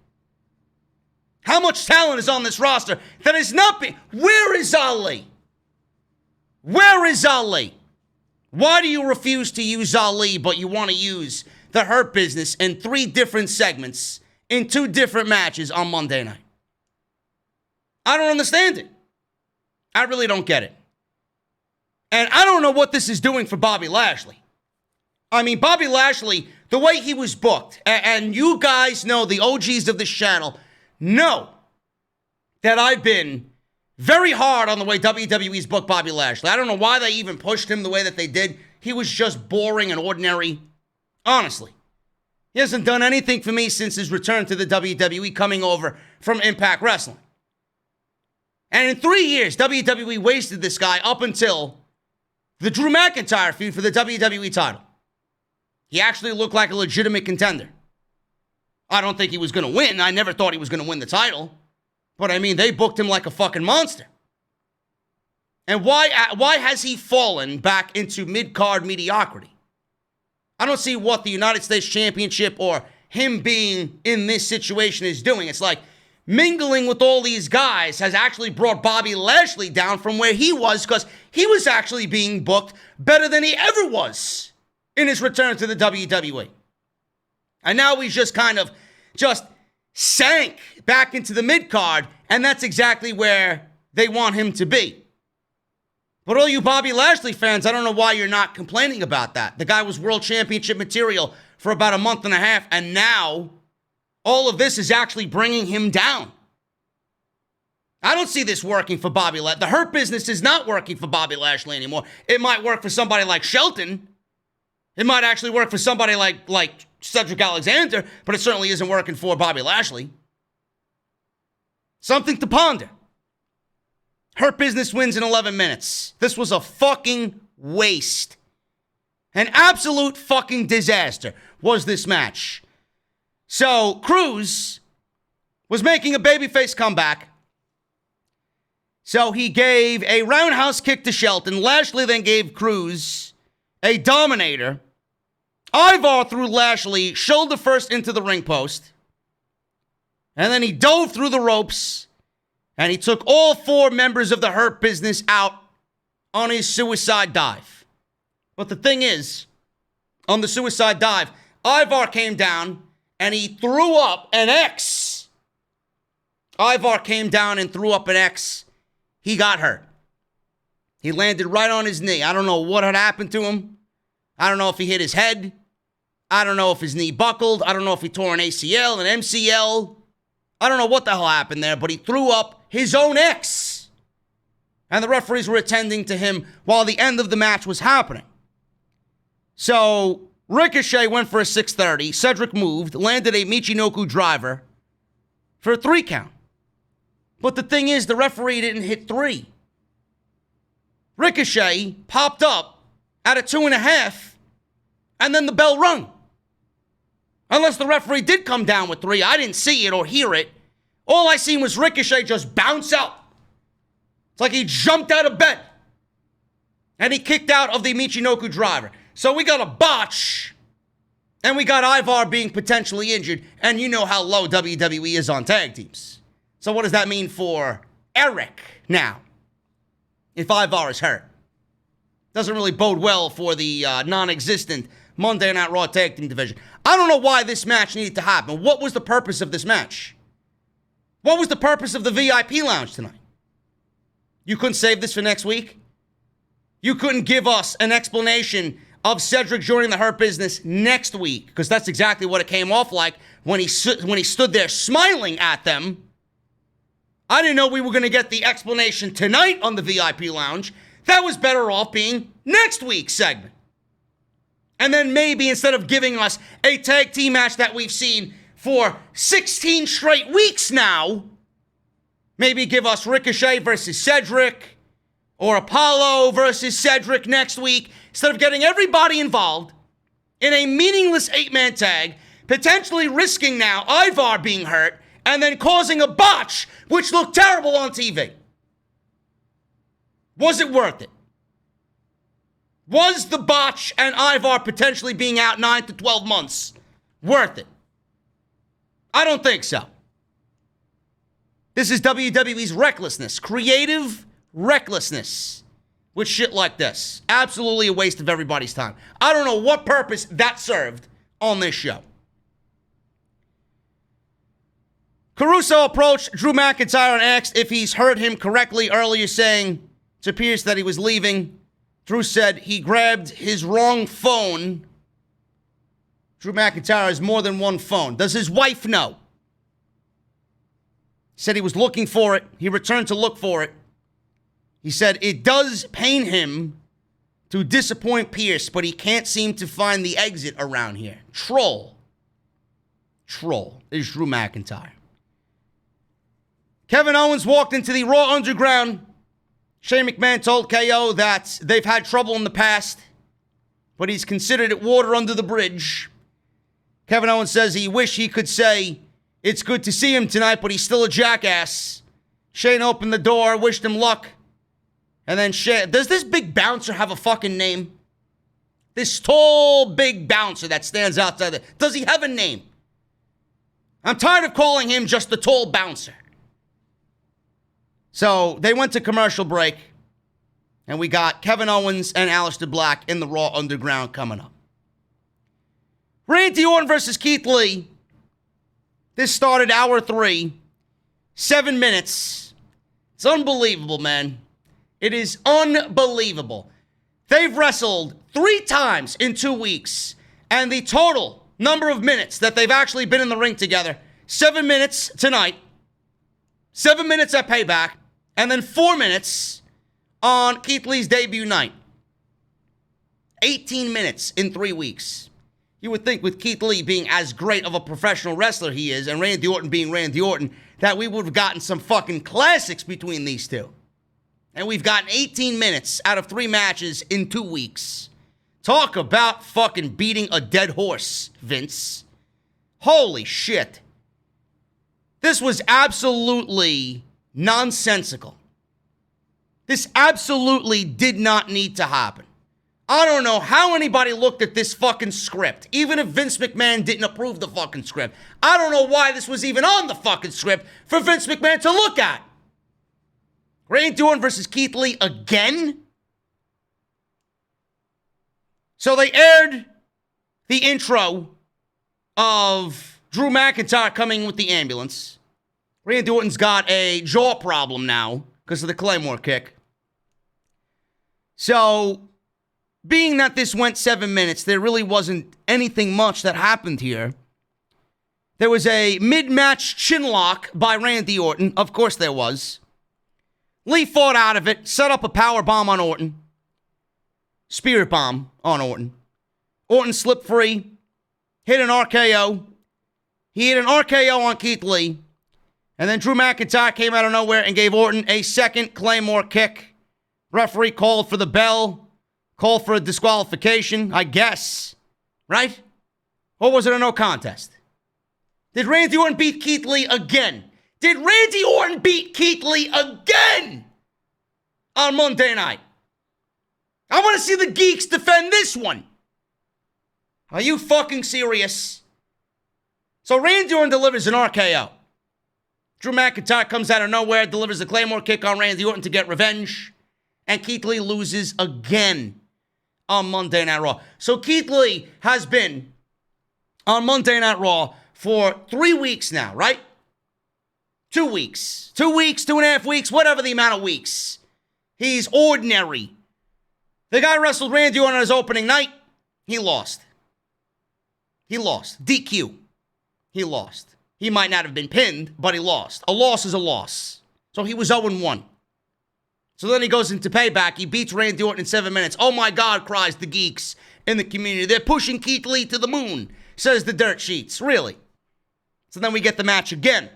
How much talent is on this roster that is not being... Where is Ali? Where is Ali? Why do you refuse to use Ali, but you want to use the Hurt Business in 3 different segments in 2 different matches on Monday night. I don't understand it. I really don't get it. And I don't know what this is doing for Bobby Lashley. I mean, Bobby Lashley, the way he was booked, and you guys know, the OGs of this channel, know that I've been very hard on the way WWE's booked Bobby Lashley. I don't know why they even pushed him the way that they did. He was just boring and ordinary. Honestly. He hasn't done anything for me since his return to the WWE coming over from Impact Wrestling. And in 3 years, WWE wasted this guy up until the Drew McIntyre feud for the WWE title. He actually looked like a legitimate contender. I don't think he was going to win. I never thought he was going to win the title. But I mean, they booked him like a fucking monster. And why has he fallen back into mid-card mediocrity? I don't see what the United States Championship or him being in this situation is doing. It's like mingling with all these guys has actually brought Bobby Lashley down from where he was, because he was actually being booked better than he ever was in his return to the WWE. And now he's just kind of sank back into the mid-card, and that's exactly where they want him to be. But all you Bobby Lashley fans, I don't know why you're not complaining about that. The guy was world championship material for about a month and a half, and now all of this is actually bringing him down. I don't see this working for Bobby Lashley. The Hurt Business is not working for Bobby Lashley anymore. It might work for somebody like Shelton. It might actually work for somebody like Cedric Alexander, but it certainly isn't working for Bobby Lashley. Something to ponder. Hurt Business wins in 11 minutes. This was a fucking waste. An absolute fucking disaster was this match. So, Cruz was making a babyface comeback. So he gave a roundhouse kick to Shelton. Lashley then gave Cruz a Dominator. Ivar threw Lashley shoulder first into the ring post. And then he dove through the ropes. And he took all 4 members of the Hurt Business out on his suicide dive. But the thing is, on the suicide dive, Ivar came down and he threw up an X. Ivar came down and threw up an X. He got hurt. He landed right on his knee. I don't know what had happened to him. I don't know if he hit his head. I don't know if his knee buckled. I don't know if he tore an ACL, an MCL. I don't know what the hell happened there, but he threw up his own X. And the referees were attending to him while the end of the match was happening. So Ricochet went for a 630. Cedric moved, landed a Michinoku driver for a 3 count. But the thing is, the referee didn't hit 3. Ricochet popped up at a 2.5, and then the bell rung. Unless the referee did come down with 3. I didn't see it or hear it. All I seen was Ricochet just bounce out. It's like he jumped out of bed. And he kicked out of the Michinoku driver. So we got a botch. And we got Ivar being potentially injured. And you know how low WWE is on tag teams. So what does that mean for Eric now? If Ivar is hurt. Doesn't really bode well for the non-existent Monday Night Raw tag team division. I don't know why this match needed to happen. What was the purpose of this match? What was the purpose of the VIP lounge tonight? You couldn't save this for next week? You couldn't give us an explanation of Cedric joining the Hurt Business next week, because that's exactly what it came off like when he stood there smiling at them. I didn't know we were going to get the explanation tonight on the VIP lounge. That was better off being next week's segment. And then maybe instead of giving us a tag team match that we've seen for 16 straight weeks now, maybe give us Ricochet versus Cedric or Apollo versus Cedric next week, instead of getting everybody involved in a meaningless 8-man tag, potentially risking now Ivar being hurt and then causing a botch, which looked terrible on TV. Was it worth it? Was the botch and Ivar potentially being out 9 to 12 months worth it? I don't think so. This is WWE's recklessness, creative recklessness with shit like this. Absolutely a waste of everybody's time. I don't know what purpose that served on this show. Caruso approached Drew McIntyre and asked if he's heard him correctly earlier, saying to Pierce that he was leaving. Drew said he grabbed his wrong phone. Drew McIntyre has more than one phone. Does his wife know? He said he was looking for it. He returned to look for it. He said it does pain him to disappoint Pierce, but he can't seem to find the exit around here. Troll is Drew McIntyre. Kevin Owens walked into the Raw Underground. Shane McMahon told KO that they've had trouble in the past, but he's considered it water under the bridge. Kevin Owens says he wished he could say it's good to see him tonight, but he's still a jackass. Shane opened the door, wished him luck. And then Shane, does this big bouncer have a fucking name? This tall, big bouncer that stands outside there. Does he have a name? I'm tired of calling him just the tall bouncer. So they went to commercial break, and we got Kevin Owens and Aleister Black in the Raw Underground coming up. Randy Orton versus Keith Lee. This started hour 3, 7 minutes. It's unbelievable, man. It is unbelievable. They've wrestled 3 times in 2 weeks, and the total number of minutes that they've actually been in the ring together, 7 minutes tonight, 7 minutes at Payback, and then 4 minutes on Keith Lee's debut night. 18 minutes in 3 weeks. You would think with Keith Lee being as great of a professional wrestler he is, and Randy Orton being Randy Orton, that we would have gotten some fucking classics between these two. And we've gotten 18 minutes out of 3 matches in 2 weeks. Talk about fucking beating a dead horse, Vince. Holy shit. This was absolutely nonsensical. This absolutely did not need to happen. I don't know how anybody looked at this fucking script, even if Vince McMahon didn't approve the fucking script. I don't know why this was even on the fucking script for Vince McMahon to look at. Randy Orton versus Keith Lee again? So they aired the intro of Drew McIntyre coming with the ambulance. Randy Orton's got a jaw problem now because of the Claymore kick. So, being that this went 7 minutes, there really wasn't anything much that happened here. There was a mid-match chinlock by Randy Orton. Of course there was. Lee fought out of it, set up a power bomb on Orton. Spirit bomb on Orton. Orton slipped free, hit an RKO. He hit an RKO on Keith Lee. And then Drew McIntyre came out of nowhere and gave Orton a second Claymore kick. Referee called for the bell. Called for a disqualification, I guess. Right? Or was it a no contest? Did Randy Orton beat Keith Lee again? Did Randy Orton beat Keith Lee again on Monday night? I want to see the geeks defend this one. Are you fucking serious? So Randy Orton delivers an RKO. Drew McIntyre comes out of nowhere, delivers a Claymore kick on Randy Orton to get revenge. And Keith Lee loses again on Monday Night Raw. So Keith Lee has been on Monday Night Raw for 3 weeks now, right? 2 weeks. 2 weeks, 2.5 weeks, whatever the amount of weeks. He's ordinary. The guy wrestled Randy Orton on his opening night. He lost. He lost. DQ. He lost. He might not have been pinned, but he lost. A loss is a loss. So he was 0-1. So then he goes into Payback. He beats Randy Orton in 7 minutes. Oh my God, cries the geeks in the community. They're pushing Keith Lee to the moon, says the dirt sheets. Really? So then we get the match again.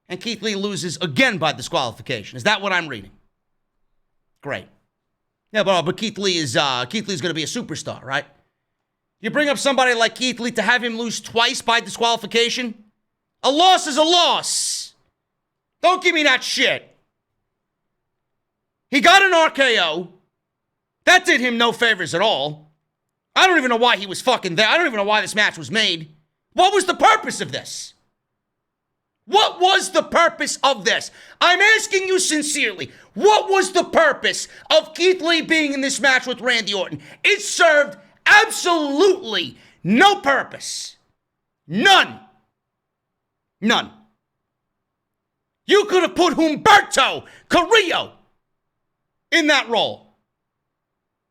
And Keith Lee loses again by disqualification. Is that what I'm reading? Great. Yeah, but Keith Lee's going to be a superstar, right? You bring up somebody like Keith Lee to have him lose twice by disqualification? A loss is a loss. Don't give me that shit. He got an RKO. That did him no favors at all. I don't even know why he was fucking there. I don't even know why this match was made. What was the purpose of this? What was the purpose of this? I'm asking you sincerely. What was the purpose of Keith Lee being in this match with Randy Orton? It served absolutely No purpose. None. None. You could have put Humberto Carrillo in that role.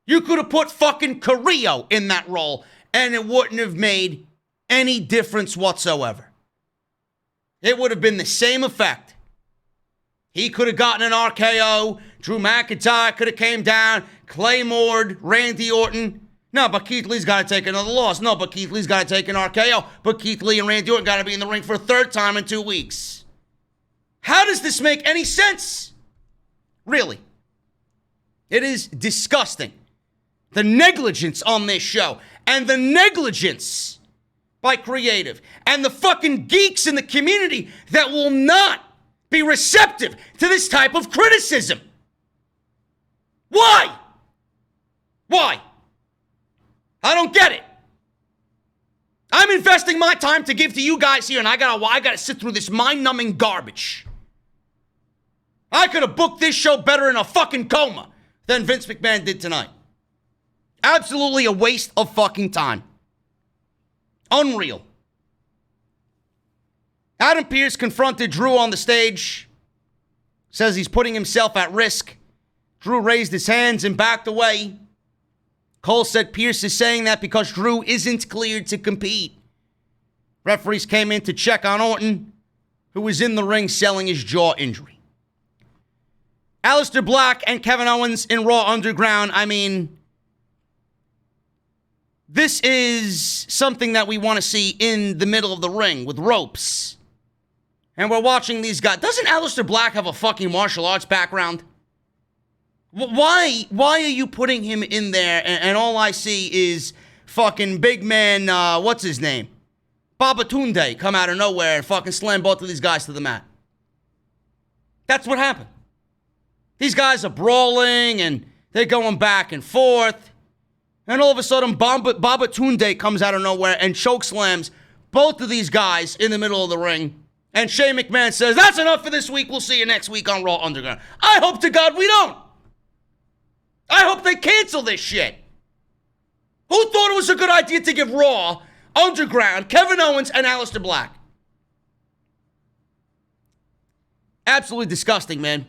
You could have put fucking Carrillo in that role, and it wouldn't have made any difference whatsoever. It would have been the same effect. He could have gotten an RKO. Drew McIntyre could have came down, Claymored, Randy Orton. No, but Keith Lee's got to take another loss. No, but Keith Lee's got to take an RKO. But Keith Lee and Randy Orton got to be in the ring for a third time in 2 weeks. How does this make any sense? Really. It is disgusting. The negligence on this show and the negligence by creative and the fucking geeks in the community that will not be receptive to this type of criticism. Why? Why? I don't get it. I'm investing my time to give to you guys here, and I gotta sit through this mind-numbing garbage. I could have booked this show better in a fucking coma than Vince McMahon did tonight. Absolutely a waste of fucking time. Unreal. Adam Pearce confronted Drew on the stage. Says he's putting himself at risk. Drew raised his hands and backed away. Cole said Pearce is saying that because Drew isn't cleared to compete. Referees came in to check on Orton, who was in the ring selling his jaw injury. Aleister Black and Kevin Owens in Raw Underground. I mean, this is something that we want to see in the middle of the ring with ropes. And we're watching these guys. Doesn't Aleister Black have a fucking martial arts background? Why are you putting him in there and all I see is fucking big man, what's his name? Babatunde come out of nowhere and fucking slam both of these guys to the mat. That's what happened. These guys are brawling and they're going back and forth. And all of a sudden, Babatunde comes out of nowhere and chokeslams both of these guys in the middle of the ring. And Shane McMahon says, that's enough for this week. We'll see you next week on Raw Underground. I hope to God we don't. I hope they cancel this shit. Who thought it was a good idea to give Raw Underground Kevin Owens and Aleister Black? Absolutely disgusting, man.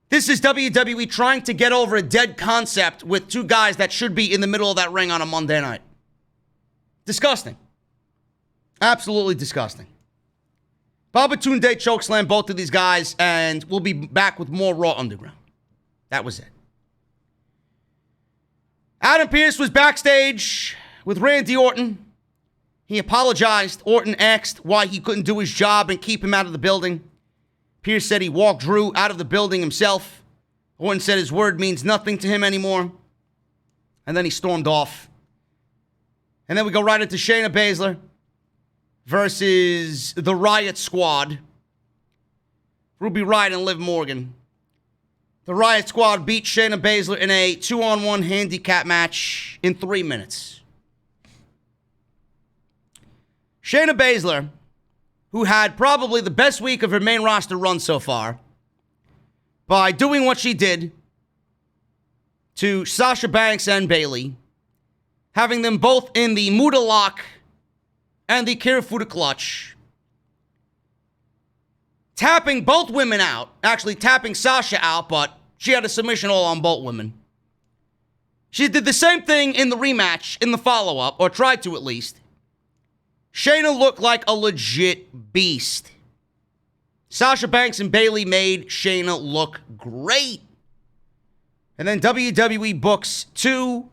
This is WWE trying to get over a dead concept with two guys that should be in the middle of that ring on a Monday night. Disgusting. Absolutely disgusting. Babatunde chokeslam both of these guys, and we'll be back with more Raw Underground. That was it. Adam Pearce was backstage with Randy Orton. He apologized. Orton asked why he couldn't do his job and keep him out of the building. Pearce said he walked Drew out of the building himself. Orton said his word means nothing to him anymore. And then he stormed off. And then we go right into Shayna Baszler versus the Riott Squad. Ruby Riott and Liv Morgan. The Riott Squad beat Shayna Baszler in a 2-on-1 handicap match in 3 minutes. Shayna Baszler, who had probably the best week of her main roster run so far, by doing what she did to Sasha Banks and Bayley, having them both in the Muda Lock and the Kirifuda Clutch, tapping both women out, actually tapping Sasha out, but she had a submission all on both women. She did the same thing in the rematch, in the follow-up, or tried to at least. Shayna looked like a legit beast. Sasha Banks and Bayley made Shayna look great. And then WWE books 2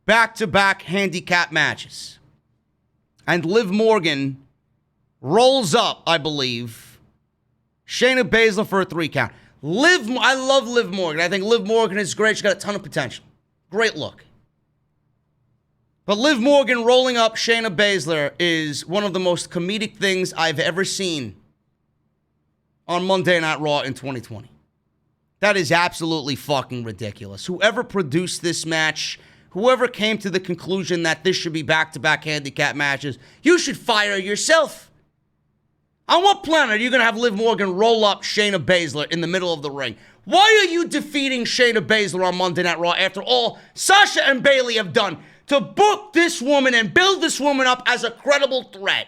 back-to-back handicap matches. And Liv Morgan rolls up, I believe, Shayna Baszler for a 3 count. I love Liv Morgan. I think Liv Morgan is great. She's got a ton of potential. Great look. But Liv Morgan rolling up Shayna Baszler is one of the most comedic things I've ever seen on Monday Night Raw in 2020. That is absolutely fucking ridiculous. Whoever produced this match, whoever came to the conclusion that this should be back-to-back handicap matches, you should fire yourself. On what planet are you going to have Liv Morgan roll up Shayna Baszler in the middle of the ring? Why are you defeating Shayna Baszler on Monday Night Raw after all Sasha and Bayley have done to book this woman and build this woman up as a credible threat.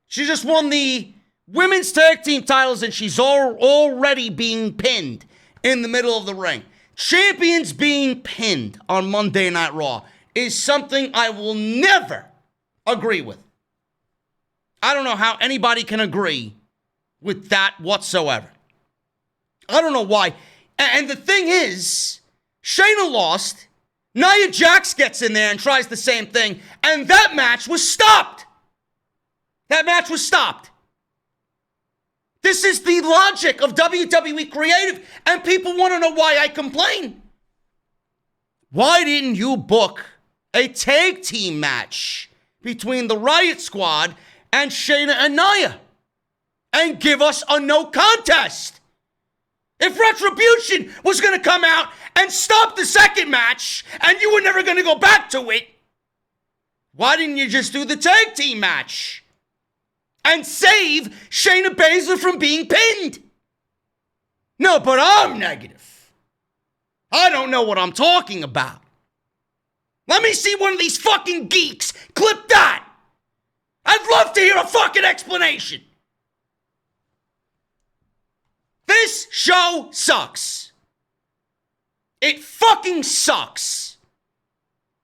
She just won the women's tag team titles and she's already being pinned in the middle of the ring. Champions being pinned on Monday Night Raw is something I will never agree with. I don't know how anybody can agree with that whatsoever. I don't know why. And the thing is, Shayna lost. Nia Jax gets in there and tries the same thing. And that match was stopped. That match was stopped. This is the logic of WWE Creative. And people want to know why I complain. Why didn't you book a tag team match between the Riott Squad and Shayna and Nia and give us a no contest? If Retribution was going to come out and stop the second match and you were never going to go back to it, why didn't you just do the tag team match and save Shayna Baszler from being pinned? No, but I'm negative. I don't know what I'm talking about. Let me see one of these fucking geeks clip that. I'd love to hear a fucking explanation. This show sucks. It fucking sucks.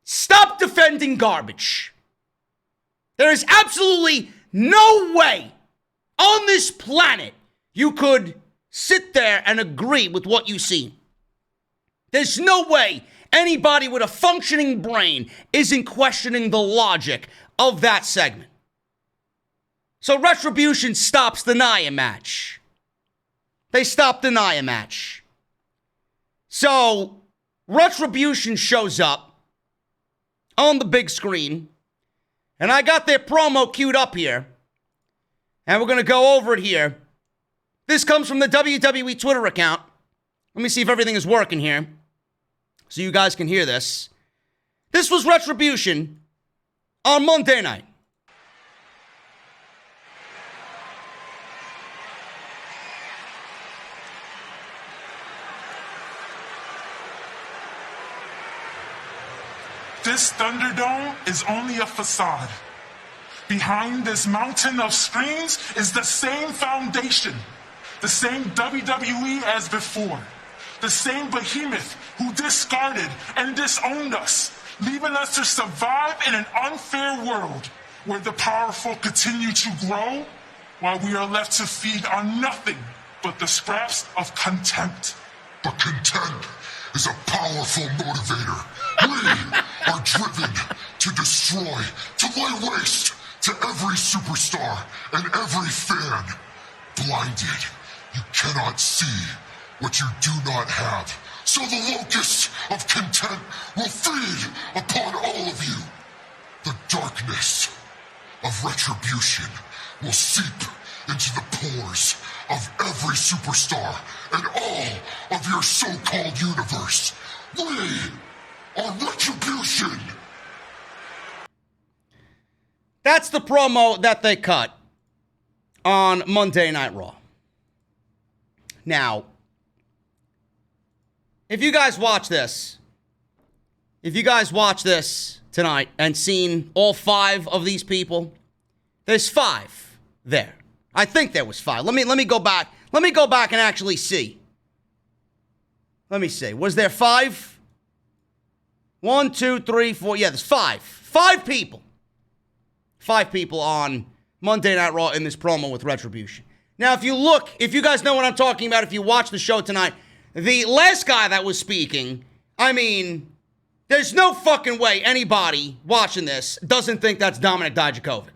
Stop defending garbage. There is absolutely no way on this planet you could sit there and agree with what you see. There's no way anybody with a functioning brain isn't questioning the logic of that segment. So Retribution stops the Nia match. They stopped the Nia match. So Retribution shows up on the big screen. And I got their promo queued up here. And we're going to go over it here. This comes from the WWE Twitter account. Let me see if everything is working here, so you guys can hear this. This was Retribution on Monday night.
This Thunderdome is only a facade. Behind this mountain of screens is the same foundation, the same WWE as before, the same behemoth who discarded and disowned us, leaving us to survive in an unfair world where the powerful continue to grow while we are left to feed on nothing but the scraps of contempt.
But contempt is a powerful motivator. We are driven to destroy, to lay waste to every superstar and every fan. Blinded, you cannot see what you do not have. So the locust of content will feed upon all of you. The darkness of retribution will seep into the pores of every superstar and all of your so-called universe. We are Retribution.
That's the promo that they cut on Monday Night Raw. Now, if you guys watch this tonight and seen all 5 of these people, there's 5 there. I think there was 5. Let me go back. Let me go back and actually see. Let me see. Was there 5? 1, 2, 3, 4. Yeah, there's 5. 5 people. 5 people on Monday Night Raw in this promo with Retribution. Now, if you guys know what I'm talking about, if you watch the show tonight, the last guy that was speaking, I mean, there's no fucking way anybody watching this doesn't think that's Dominik Dijakovic.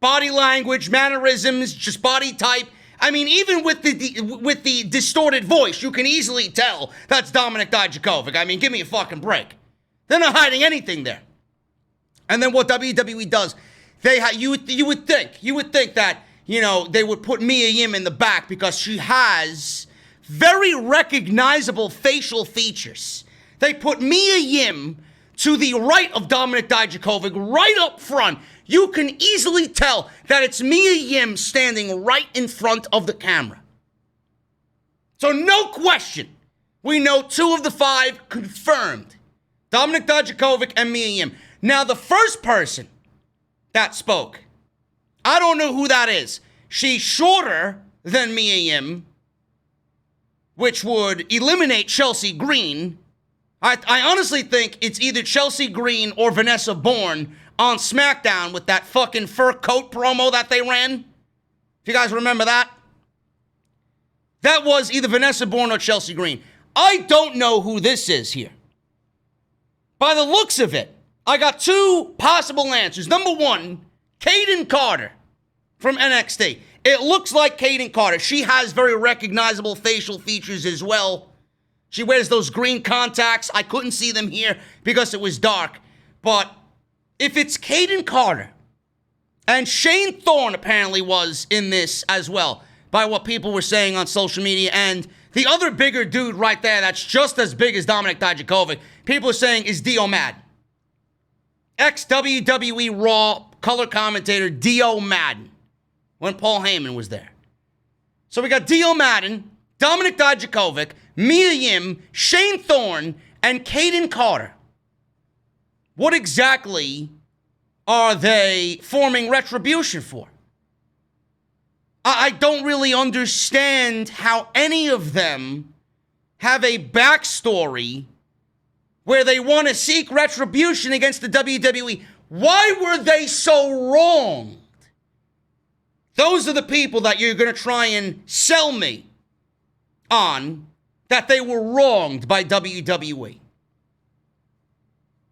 Body language, mannerisms, just body type. I mean, even with the distorted voice, you can easily tell that's Dominik Dijakovic. I mean, give me a fucking break. They're not hiding anything there. And then what WWE does, you would think that, you know, they would put Mia Yim in the back because she has very recognizable facial features. They put Mia Yim to the right of Dominik Dijakovic, right up front. You can easily tell that it's Mia Yim standing right in front of the camera. So no question, we know 2 of the 5 confirmed Dominik Dijakovic and Mia Yim. Now, the first person that spoke, I don't know who that is. She's shorter than Mia Yim, which would eliminate Chelsea Green. I honestly think it's either Chelsea Green or Vanessa Bourne on SmackDown with that fucking fur coat promo that they ran. If you guys remember that. That was either Vanessa Bourne or Chelsea Green. I don't know who this is here. By the looks of it, I got two possible answers. Number one, Kaden Carter from NXT. It looks like Kaden Carter. She has very recognizable facial features as well. She wears those green contacts. I couldn't see them here because it was dark. But if it's Kaden Carter, and Shane Thorne apparently was in this as well, by what people were saying on social media, and the other bigger dude right there that's just as big as Dominik Dijakovic, people are saying is Dio Madden. Ex-WWE Raw color commentator Dio Madden, when Paul Heyman was there. So we got Dio Madden, Dominik Dijakovic, Mia Yim, Shane Thorne, and Kaden Carter. What exactly are they forming Retribution for? I don't really understand how any of them have a backstory where they want to seek retribution against the WWE. Why were they so wronged? Those are the people that you're going to try and sell me on, that they were wronged by WWE.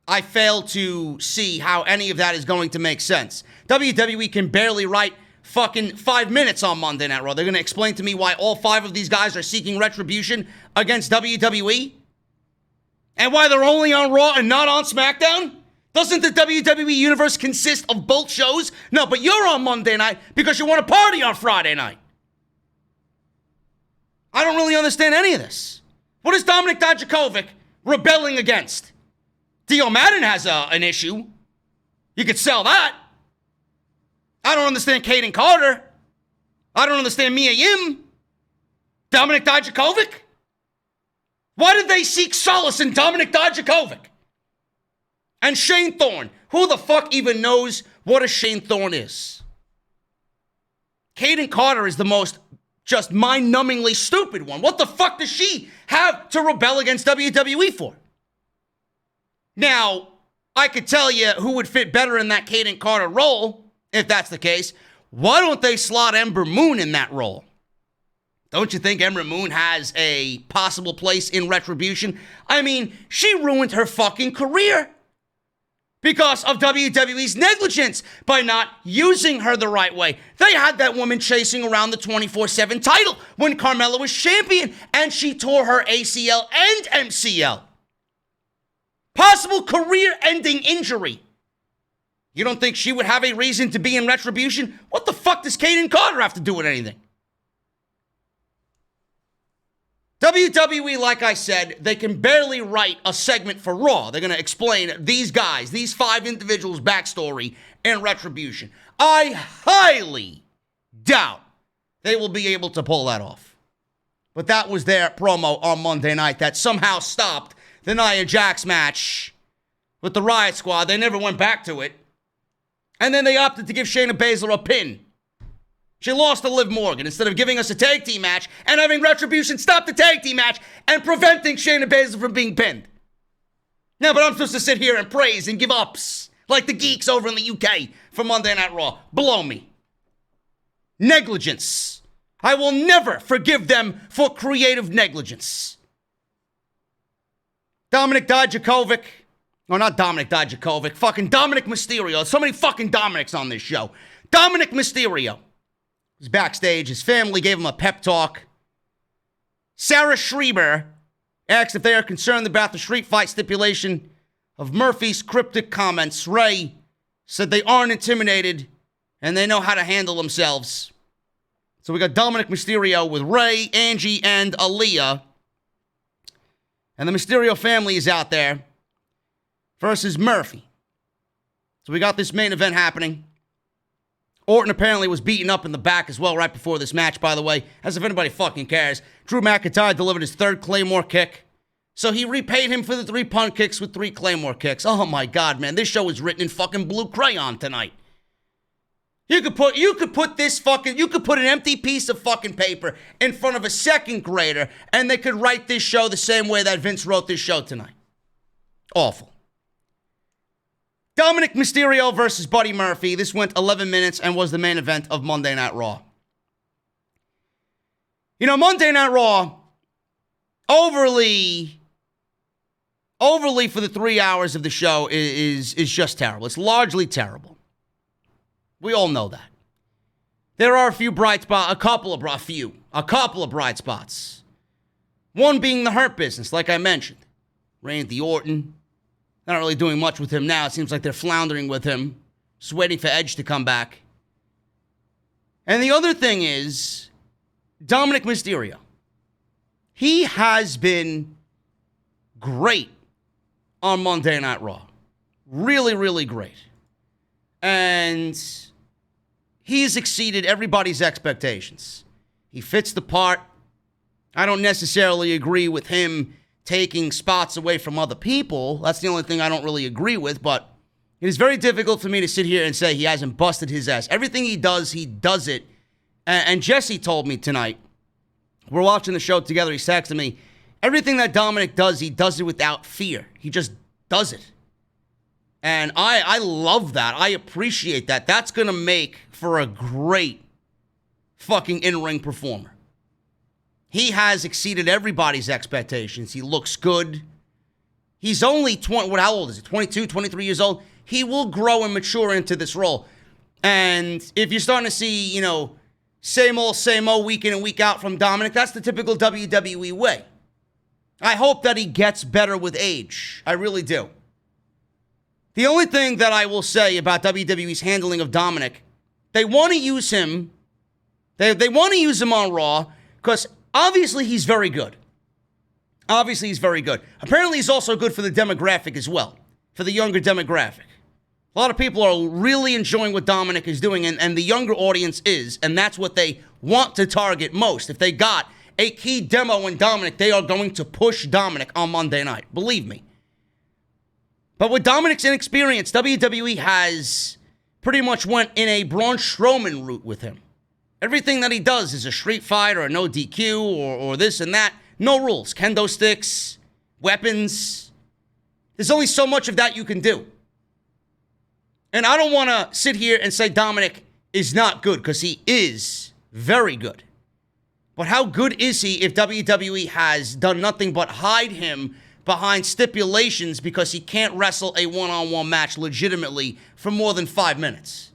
I fail to see how any of that is going to make sense. WWE can barely write fucking 5 minutes on Monday Night Raw. They're going to explain to me why all 5 of these guys are seeking retribution against WWE? And why they're only on Raw and not on SmackDown? Doesn't the WWE Universe consist of both shows? No, but you're on Monday night because you want to party on Friday night. I don't really understand any of this. What is Dominik Dijakovic rebelling against? Dio Madden has an issue. You could sell that. I don't understand Kaden Carter. I don't understand Mia Yim. Dominik Dijakovic? Why did they seek solace in Dominik Dijakovic? And Shane Thorne. Who the fuck even knows what a Shane Thorne is? Kaden Carter is the most just mind-numbingly stupid one. What the fuck does she have to rebel against WWE for? Now, I could tell you who would fit better in that Kaden Carter role, if that's the case. Why don't they slot Ember Moon in that role? Don't you think Ember Moon has a possible place in Retribution? I mean, she ruined her fucking career because of WWE's negligence by not using her the right way. They had that woman chasing around the 24/7 title when Carmella was champion, and she tore her ACL and MCL. Possible career-ending injury. You don't think she would have a reason to be in Retribution? What the fuck does Kaden Carter have to do with anything? WWE, like I said, they can barely write a segment for Raw. They're going to explain these guys, these 5 individuals' backstory and Retribution. I highly doubt they will be able to pull that off. But that was their promo on Monday night that somehow stopped the Nia Jax match with the Riott Squad. They never went back to it. And then they opted to give Shayna Baszler a pin. She lost to Liv Morgan instead of giving us a tag team match and having Retribution stop the tag team match and preventing Shayna Baszler from being pinned. No, but I'm supposed to sit here and praise and give ups like the geeks over in the UK for Monday Night Raw. Blow me. Negligence. I will never forgive them for creative negligence. Dominik Dijakovic. Or not Dominik Dijakovic. Fucking Dominik Mysterio. So many fucking Dominiks on this show. Dominik Mysterio was backstage. His family gave him a pep talk. Sarah Schreiber asked if they are concerned about the street fight stipulation of Murphy's cryptic comments. Ray said they aren't intimidated and they know how to handle themselves. So we got Dominik Mysterio with Ray, Angie, and Aaliyah. And the Mysterio family is out there versus Murphy. So we got this main event happening. Orton apparently was beaten up in the back as well right before this match, by the way. As if anybody fucking cares. Drew McIntyre delivered his 3rd Claymore kick. So he repaid him for the 3 punt kicks with 3 Claymore kicks. Oh my God, man. This show is written in fucking blue crayon tonight. You could put an empty piece of fucking paper in front of a second grader and they could write this show the same way that Vince wrote this show tonight. Awful. Dominik Mysterio versus Buddy Murphy. This went 11 minutes and was the main event of Monday Night Raw. You know, Monday Night Raw, overly for the 3 hours of the show is just terrible. It's largely terrible. We all know that. There are a few bright spots, a couple of bright spots. One being the Hurt Business, like I mentioned. Randy Orton, not really doing much with him now. It seems like they're floundering with him, just waiting for Edge to come back. And the other thing is Dominik Mysterio. He has been great on Monday Night Raw. Really, really great. And he's exceeded everybody's expectations. He fits the part. I don't necessarily agree with him taking spots away from other people. That's the only thing I don't really agree with, but it is very difficult for me to sit here and say he hasn't busted his ass. Everything he does it. And Jesse told me tonight, we're watching the show together, he's texting me, everything that Dominik does, he does it without fear. He just does it. And I love that. I appreciate that. That's going to make for a great fucking in-ring performer. He has exceeded everybody's expectations. He looks good. He's only how old is he? 22, 23 years old? He will grow and mature into this role. And if you're starting to see, same old week in and week out from Dominik, that's the typical WWE way. I hope that he gets better with age. I really do. The only thing that I will say about WWE's handling of Dominik, they want to use him. They want to use him on Raw because obviously he's very good. Apparently he's also good for the demographic as well, for the younger demographic. A lot of people are really enjoying what Dominik is doing, and the younger audience is, and that's what they want to target most. If they got a key demo in Dominik, they are going to push Dominik on Monday night. Believe me. But with Dominik's inexperience, WWE has pretty much went in a Braun Strowman route with him. Everything that he does is a street fight or a no DQ or this and that. No rules. Kendo sticks, weapons. There's only so much of that you can do. And I don't want to sit here and say Dominik is not good, because he is very good. But how good is he if WWE has done nothing but hide him behind stipulations because he can't wrestle a one-on-one match legitimately for more than 5 minutes?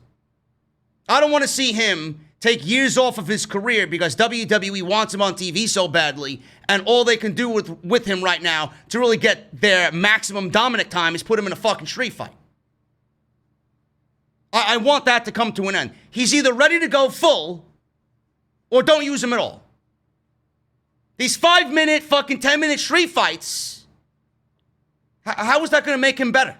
I don't want to see him take years off of his career because WWE wants him on TV so badly, and all they can do with him right now to really get their maximum Dominik time is put him in a fucking street fight. I want that to come to an end. He's either ready to go full or don't use him at all. These 5-minute, fucking 10-minute street fights, how is that going to make him better?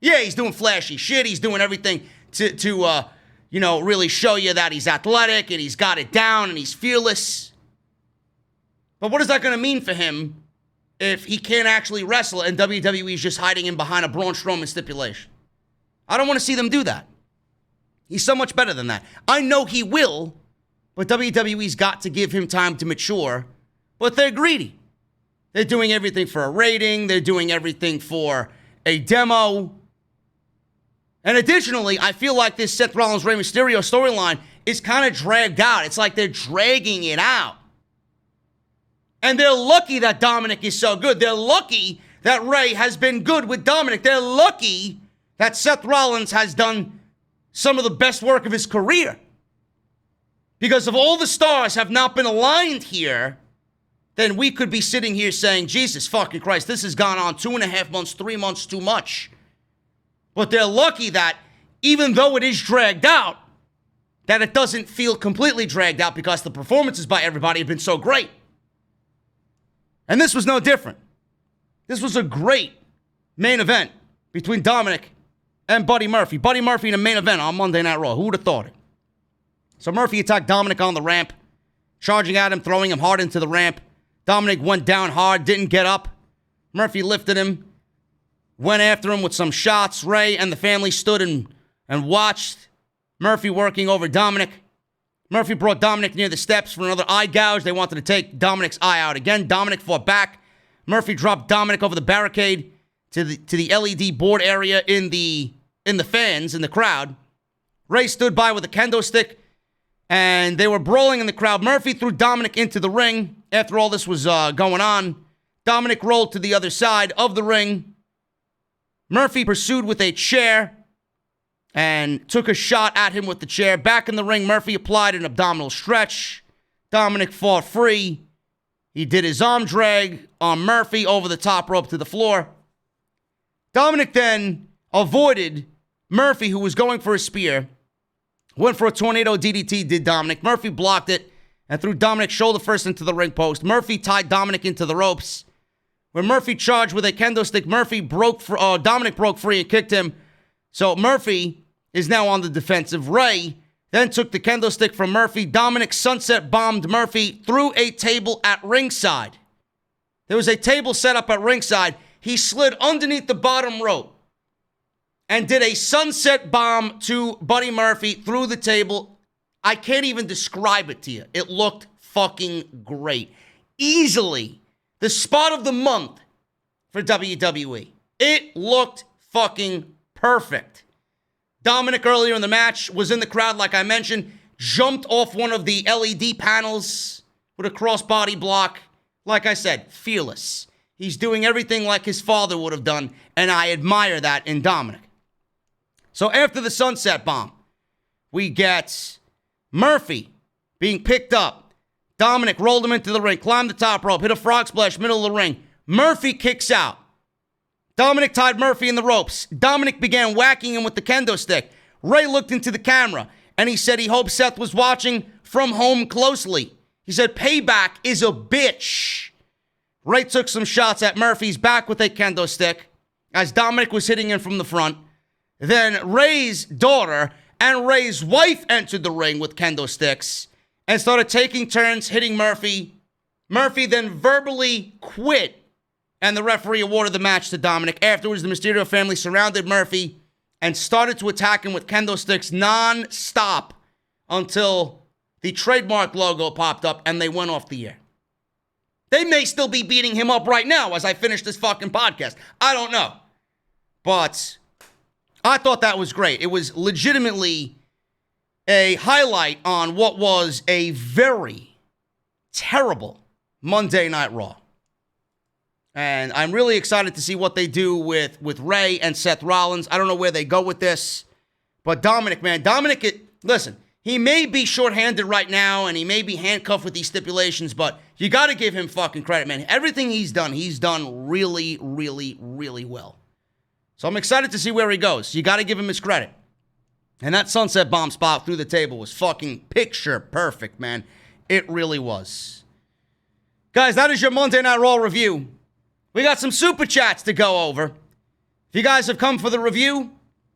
Yeah, he's doing flashy shit. He's doing everything to really show you that he's athletic and he's got it down and he's fearless. But what is that going to mean for him if he can't actually wrestle and WWE is just hiding him behind a Braun Strowman stipulation? I don't want to see them do that. He's so much better than that. I know he will, but WWE's got to give him time to mature. But they're greedy. They're doing everything for a rating. They're doing everything for a demo. And additionally, I feel like this Seth Rollins-Rey Mysterio storyline is kind of dragged out. It's like they're dragging it out. And they're lucky that Dominik is so good. They're lucky that Rey has been good with Dominik. They're lucky that Seth Rollins has done some of the best work of his career. Because if all the stars have not been aligned here, then we could be sitting here saying, Jesus fucking Christ, this has gone on 2.5 months, 3 months too much. But they're lucky that even though it is dragged out, that it doesn't feel completely dragged out because the performances by everybody have been so great. And this was no different. This was a great main event between Dominik and Buddy Murphy. Buddy Murphy in a main event on Monday Night Raw. Who would have thought it? So Murphy attacked Dominik on the ramp, charging at him, throwing him hard into the ramp. Dominik went down hard, didn't get up. Murphy lifted him, went after him with some shots. Ray and the family stood and watched Murphy working over Dominik. Murphy brought Dominik near the steps for another eye gouge. They wanted to take Dominik's eye out again. Dominik fought back. Murphy dropped Dominik over the barricade to the LED board area in the fans, in the crowd. Ray stood by with a kendo stick, and they were brawling in the crowd. Murphy threw Dominik into the ring. After all this was going on, Dominik rolled to the other side of the ring. Murphy pursued with a chair and took a shot at him with the chair. Back in the ring, Murphy applied an abdominal stretch. Dominik fought free. He did his arm drag on Murphy over the top rope to the floor. Dominik then avoided Murphy, who was going for a spear. Went for a tornado DDT, did Dominik. Murphy blocked it and threw Dominik shoulder first into the ring post. Murphy tied Dominik into the ropes. When Murphy charged with a kendo stick, Dominik broke free and kicked him. So Murphy is now on the defensive. Ray then took the kendo stick from Murphy. Dominik sunset bombed Murphy through a table at ringside. There was a table set up at ringside. He slid underneath the bottom rope and did a sunset bomb to Buddy Murphy through the table. I can't even describe it to you. It looked fucking great. Easily the spot of the month for WWE. It looked fucking perfect. Dominik earlier in the match was in the crowd, like I mentioned, jumped off one of the LED panels with a crossbody block. Like I said, fearless. He's doing everything like his father would have done, and I admire that in Dominik. So after the sunset bomb, we get Murphy being picked up. Dominik rolled him into the ring, climbed the top rope, hit a frog splash, middle of the ring. Murphy kicks out. Dominik tied Murphy in the ropes. Dominik began whacking him with the kendo stick. Ray looked into the camera, and he said he hoped Seth was watching from home closely. He said, "Payback is a bitch." Ray took some shots at Murphy's back with a kendo stick as Dominik was hitting him from the front. Then Ray's daughter and Ray's wife entered the ring with kendo sticks and started taking turns hitting Murphy. Murphy then verbally quit, and the referee awarded the match to Dominik. Afterwards, the Mysterio family surrounded Murphy and started to attack him with kendo sticks non-stop until the trademark logo popped up and they went off the air. They may still be beating him up right now as I finish this fucking podcast. I don't know. But I thought that was great. It was legitimately a highlight on what was a very terrible Monday Night Raw. And I'm really excited to see what they do with Ray and Seth Rollins. I don't know where they go with this. But Dominik, man, listen, he may be shorthanded right now and he may be handcuffed with these stipulations, but you got to give him fucking credit, man. Everything he's done really, really, really well. So I'm excited to see where he goes. You got to give him his credit. And that sunset bomb spot through the table was fucking picture perfect, man. It really was. Guys, that is your Monday Night Raw review. We got some super chats to go over. If you guys have come for the review,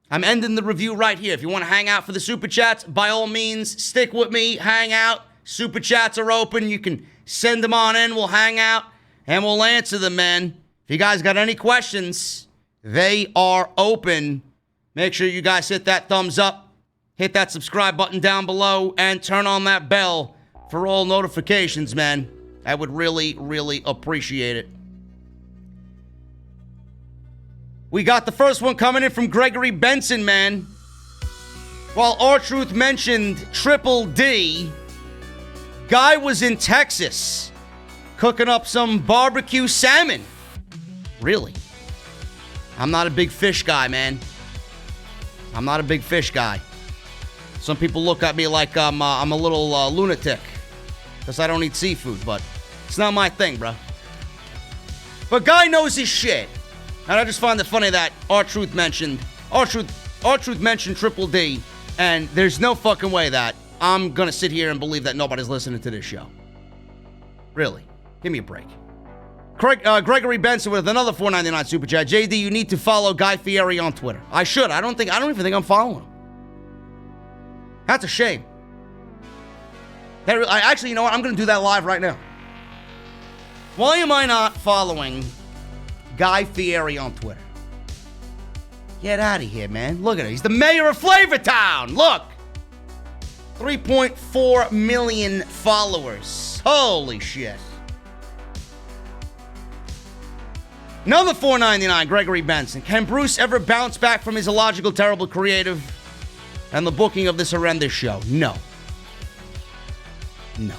I'm ending the review right here. If you want to hang out for the super chats, by all means, stick with me, hang out. Super chats are open. You can send them on in. We'll hang out and we'll answer them, man. If you guys got any questions, they are open. Make sure you guys hit that thumbs up, hit that subscribe button down below, and turn on that bell for all notifications, man. I would really, really appreciate it. We got the first one coming in from Gregory Benson, man. While R-Truth mentioned Triple D, guy was in Texas cooking up some barbecue salmon. Really? I'm not a big fish guy, man. I'm not a big fish guy. Some people look at me like I'm a little lunatic because I don't eat seafood, but it's not my thing, bro. But guy knows his shit. And I just find it funny that R-Truth mentioned Triple D, and there's no fucking way that I'm going to sit here and believe that nobody's listening to this show. Really. Give me a break. Gregory Benson with another $4.99 super chat. JD, you need to follow Guy Fieri on Twitter. I should. I don't even think I'm following him. That's a shame. Actually, you know what? I'm going to do that live right now. Why am I not following Guy Fieri on Twitter? Get out of here, man. Look at him. He's the mayor of Flavortown. Look. 3.4 million followers. Holy shit. Another $4.99, Gregory Benson. Can Bruce ever bounce back from his illogical, terrible, creative, and the booking of this horrendous show? No. No.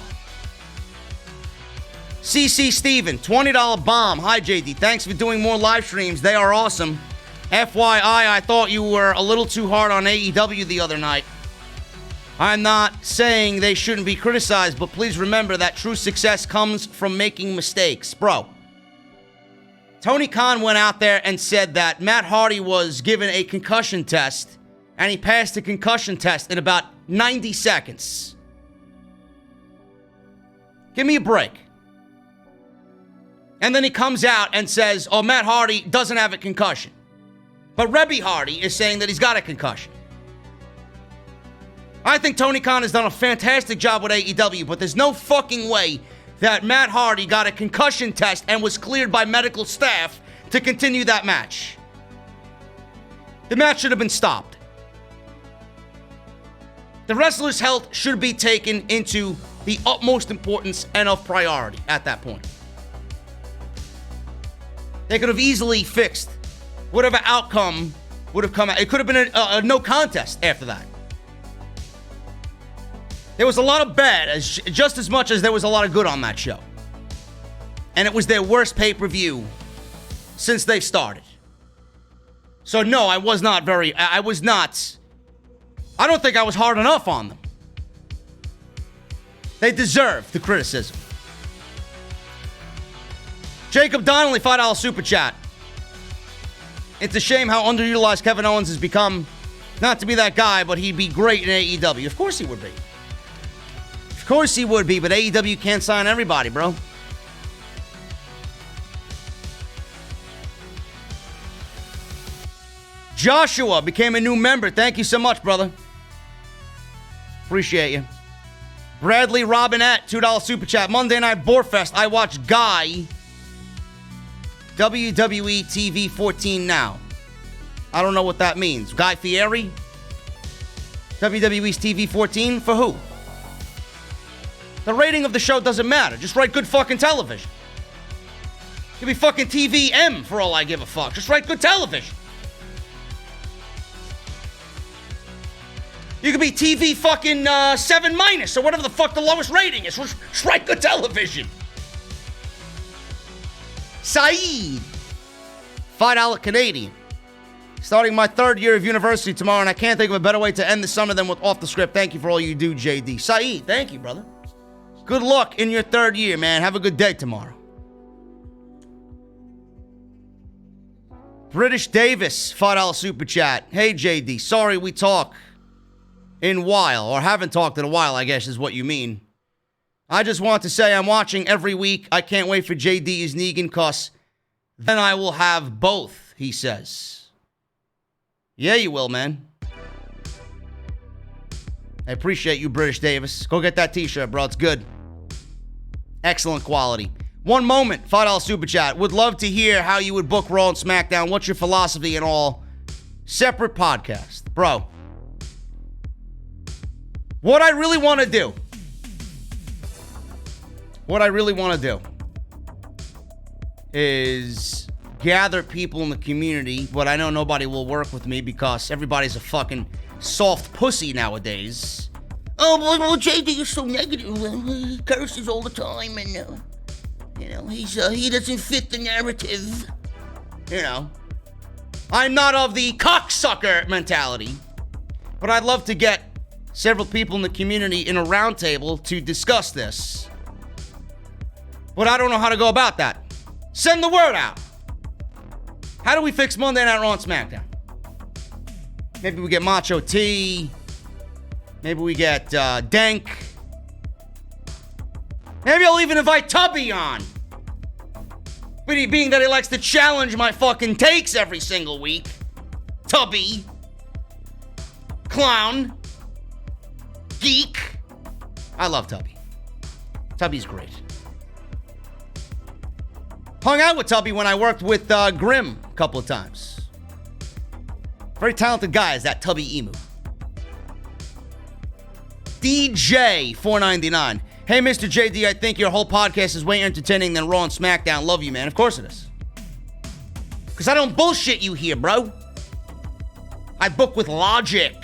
CC Steven, $20 bomb. Hi, JD. Thanks for doing more live streams. They are awesome. FYI, I thought you were a little too hard on AEW the other night. I'm not saying they shouldn't be criticized, but please remember that true success comes from making mistakes. Bro, Tony Khan went out there and said that Matt Hardy was given a concussion test, and he passed the concussion test in about 90 seconds. Give me a break. And then he comes out and says, oh, Matt Hardy doesn't have a concussion. But Rebby Hardy is saying that he's got a concussion. I think Tony Khan has done a fantastic job with AEW, but there's no fucking way that Matt Hardy got a concussion test and was cleared by medical staff to continue that match. The match should have been stopped. The wrestler's health should be taken into the utmost importance and of priority at that point. They could have easily fixed whatever outcome would have come out. It could have been a no contest after that. There was a lot of bad, just as much as there was a lot of good on that show. And it was their worst pay-per-view since they've started. So no, I don't think I was hard enough on them. They deserve the criticism. Jacob Donnelly, $5 super chat. It's a shame how underutilized Kevin Owens has become. Not to be that guy, but he'd be great in AEW. Of course he would be. Of course he would be, but AEW can't sign everybody, bro. Joshua became a new member. Thank you so much, brother. Appreciate you. Bradley Robinette, $2 super chat. Monday Night Borefest. I watch Guy. WWE TV 14 now. I don't know what that means. Guy Fieri? WWE's TV 14? For who? The rating of the show doesn't matter. Just write good fucking television. Give me fucking TVM for all I give a fuck. Just write good television. You could be TV fucking 7 minus or whatever the fuck the lowest rating is. Just write good television. Saeed, $5 Canadian. Starting my 3rd year of university tomorrow, and I can't think of a better way to end the summer than with Off the Script. Thank you for all you do, JD. Saeed, thank you, brother. Good luck in your 3rd year, man. Have a good day tomorrow. British Davis, $5 super chat. Hey, JD, sorry we talk in while, or haven't talked in a while, I guess is what you mean. I just want to say I'm watching every week. I can't wait for JD's Negan cuss. Then I will have both, he says. Yeah, you will, man. I appreciate you, British Davis. Go get that t-shirt, bro. It's good. Excellent quality. One moment, $5 super chat. Would love to hear how you would book Raw and SmackDown. What's your philosophy and all? Separate podcast. Bro. What I really want to do is gather people in the community, but I know nobody will work with me because everybody's a fucking soft pussy nowadays. Oh, well, JD is so negative. He curses all the time, and he doesn't fit the narrative. I'm not of the cocksucker mentality, but I'd love to get several people in the community in a round table to discuss this. But I don't know how to go about that. Send the word out. How do we fix Monday Night Raw and SmackDown? Maybe we get Macho T. Maybe we get Dank. Maybe I'll even invite Tubby on. Being that he likes to challenge my fucking takes every single week. Tubby. Clown. Geek. I love Tubby. Tubby's great. Hung out with Tubby when I worked with Grimm a couple of times. Very talented guy is that Tubby Emu. DJ 499. Hey, Mr. JD, I think your whole podcast is way entertaining than Raw and SmackDown. Love you, man. Of course it is. Because I don't bullshit you here, bro. I book with logic.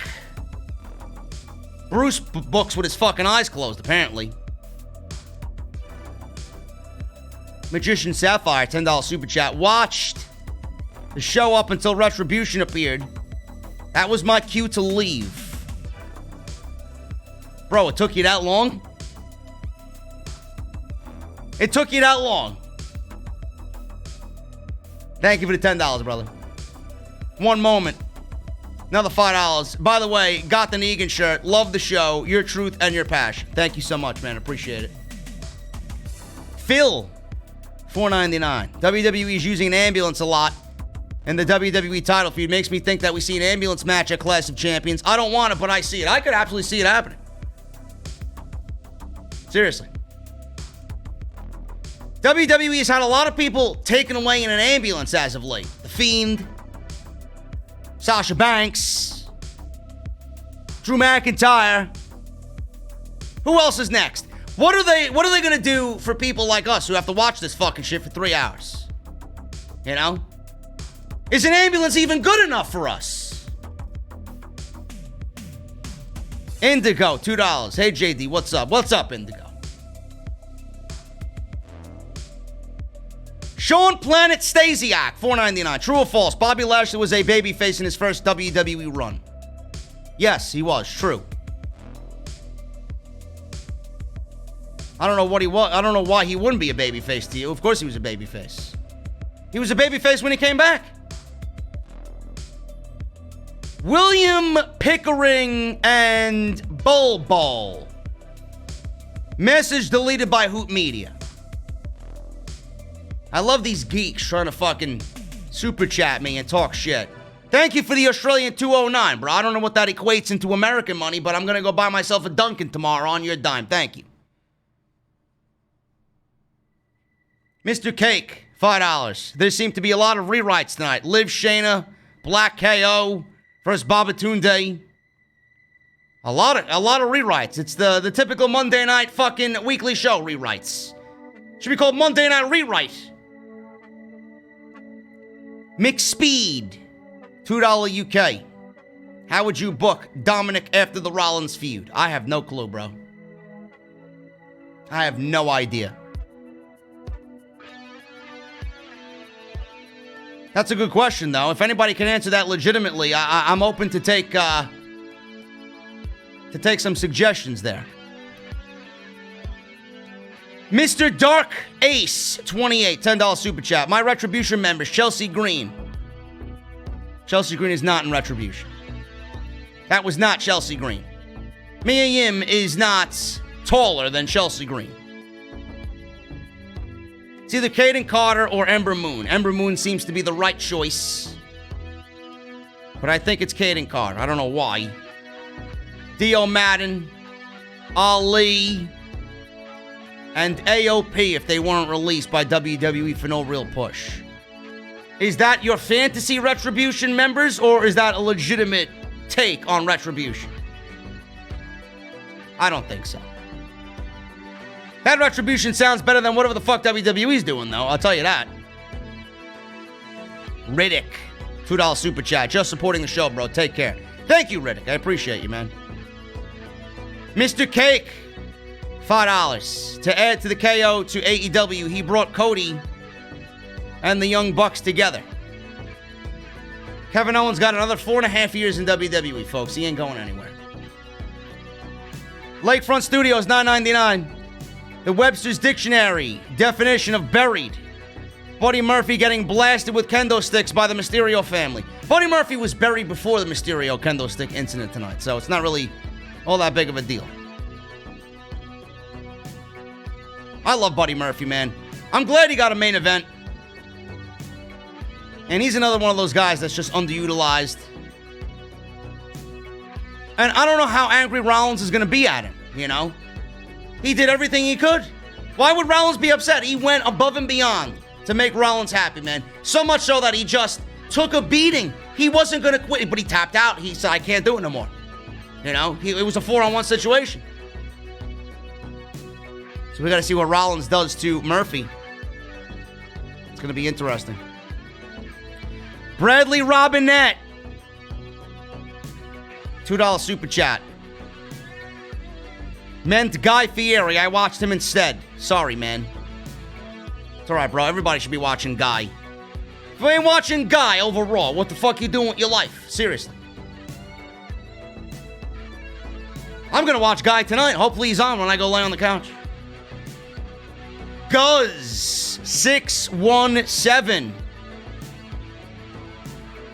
Bruce books with his fucking eyes closed, apparently. Magician Sapphire, $10 super chat. Watched the show up until Retribution appeared. That was my cue to leave. Bro, it took you that long? It took you that long. Thank you for the $10, brother. One moment. Another $5. By the way, got the NEGAN shirt. Love the show. Your truth and your passion. Thank you so much, man. Appreciate it. Phil, $4.99. WWE is using an ambulance a lot in the WWE title feud. Makes me think that we see an ambulance match at Clash of Champions. I don't want it, but I see it. I could absolutely see it happening. Seriously. WWE has had a lot of people taken away in an ambulance as of late. The Fiend, Sasha Banks, Drew McIntyre. Who else is next? What are they going to do for people like us who have to watch this fucking shit for 3 hours? You know? Is an ambulance even good enough for us? Indigo, $2. Hey, JD, what's up? What's up, Indigo? Sean Planet Stasiak, $4.99. True or false? Bobby Lashley was a babyface in his first WWE run. Yes, he was. True. I don't know what he was. I don't know why he wouldn't be a babyface to you. Of course he was a babyface. He was a babyface when he came back. William Pickering and Bull. Message deleted by Hoot Media. I love these geeks trying to fucking super chat me and talk shit. Thank you for the Australian 209, bro. I don't know what that equates into American money, but I'm going to go buy myself a Dunkin' tomorrow on your dime. Thank you. Mr. Cake, $5. There seem to be a lot of rewrites tonight. Liv Shayna, Black KO, versus Babatunde. A lot of rewrites. It's the typical Monday night fucking weekly show rewrites. Should be called Monday Night Rewrite. McSpeed, $2 UK. How would you book Dominik after the Rollins feud? I have no clue, bro. I have no idea. That's a good question, though. If anybody can answer that legitimately, I'm open to take some suggestions there. Mr. Dark Ace, 28, $10 super chat. My Retribution members, Chelsea Green. Chelsea Green is not in Retribution. That was not Chelsea Green. Mia Yim is not taller than Chelsea Green. It's either Kaden Carter or Ember Moon. Ember Moon seems to be the right choice. But I think it's Kaden Carter. I don't know why. Dio Madden, Ali, and AOP if they weren't released by WWE for no real push. Is that your fantasy Retribution members, or is that a legitimate take on Retribution? I don't think so. That Retribution sounds better than whatever the fuck WWE's doing, though. I'll tell you that. Riddick, $2 super chat. Just supporting the show, bro. Take care. Thank you, Riddick. I appreciate you, man. Mr. Cake, $5. To add to the KO to AEW, he brought Cody and the Young Bucks together. Kevin Owens got another 4.5 years in WWE, folks. He ain't going anywhere. Lakefront Studios, $9.99. The Webster's Dictionary definition of buried. Buddy Murphy getting blasted with kendo sticks by the Mysterio family. Buddy Murphy was buried before the Mysterio kendo stick incident tonight, so it's not really all that big of a deal. I love Buddy Murphy, man. I'm glad he got a main event. And he's another one of those guys that's just underutilized. And I don't know how angry Rollins is going to be at him, you know? He did everything he could. Why would Rollins be upset? He went above and beyond to make Rollins happy, man. So much so that he just took a beating. He wasn't going to quit, but he tapped out. He said, I can't do it no more. You know, it was a 4-on-1 situation. So we got to see what Rollins does to Murphy. It's going to be interesting. Bradley Robinette. $2 super chat. Meant Guy Fieri. I watched him instead. Sorry, man. It's all right, bro. Everybody should be watching Guy. If you ain't watching Guy over Raw, what the fuck you doing with your life? Seriously. I'm going to watch Guy tonight. Hopefully he's on when I go lay on the couch. Guz617.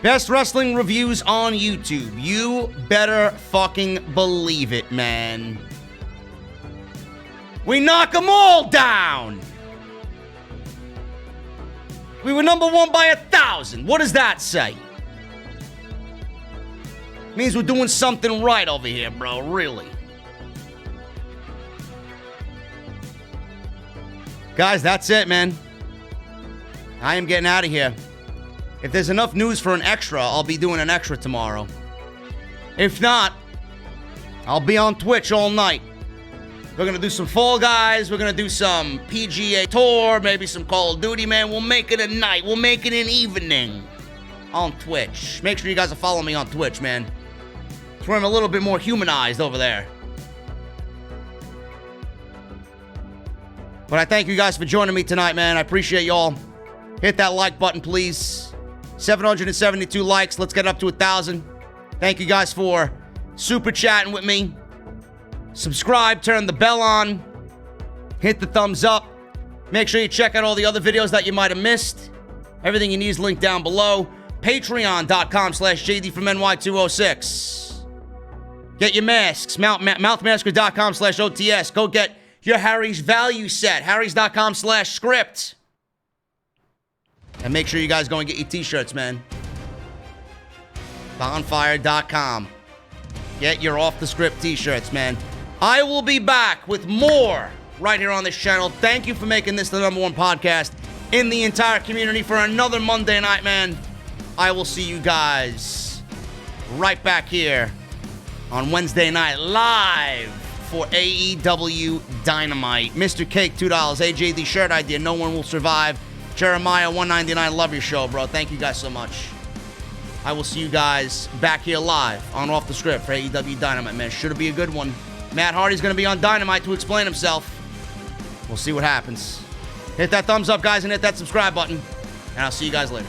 Best wrestling reviews on YouTube. You better fucking believe it, man. We knock them all down. We were number 1 by 1,000. What does that say? Means we're doing something right over here, bro. Really. Guys, that's it, man. I am getting out of here. If there's enough news for an extra, I'll be doing an extra tomorrow. If not, I'll be on Twitch all night. We're going to do some Fall Guys. We're going to do some PGA Tour, maybe some Call of Duty, man. We'll make it a night. We'll make it an evening on Twitch. Make sure you guys are following me on Twitch, man. It's where I'm a little bit more humanized over there. But I thank you guys for joining me tonight, man. I appreciate y'all. Hit that like button, please. 772 likes. Let's get up to 1,000. Thank you guys for super chatting with me. Subscribe, turn the bell on, hit the thumbs up. Make sure you check out all the other videos that you might have missed. Everything you need is linked down below. Patreon.com/JD from NY206. Get your masks. Mouthmasker.com/OTS. Go get your Harry's value set. Harry's.com/script. And make sure you guys go and get your t-shirts, man. Bonfire.com. Get your off the script t-shirts, man. I will be back with more right here on this channel. Thank you for making this the #1 podcast in the entire community for another Monday night, man. I will see you guys right back here on Wednesday night live for AEW Dynamite. Mr. Cake, $2. AJ, the shirt idea. No one will survive. Jeremiah, $1.99. Love your show, bro. Thank you guys so much. I will see you guys back here live on Off the Script for AEW Dynamite, man. Should be a good one. Matt Hardy's going to be on Dynamite to explain himself. We'll see what happens. Hit that thumbs up, guys, and hit that subscribe button. And I'll see you guys later.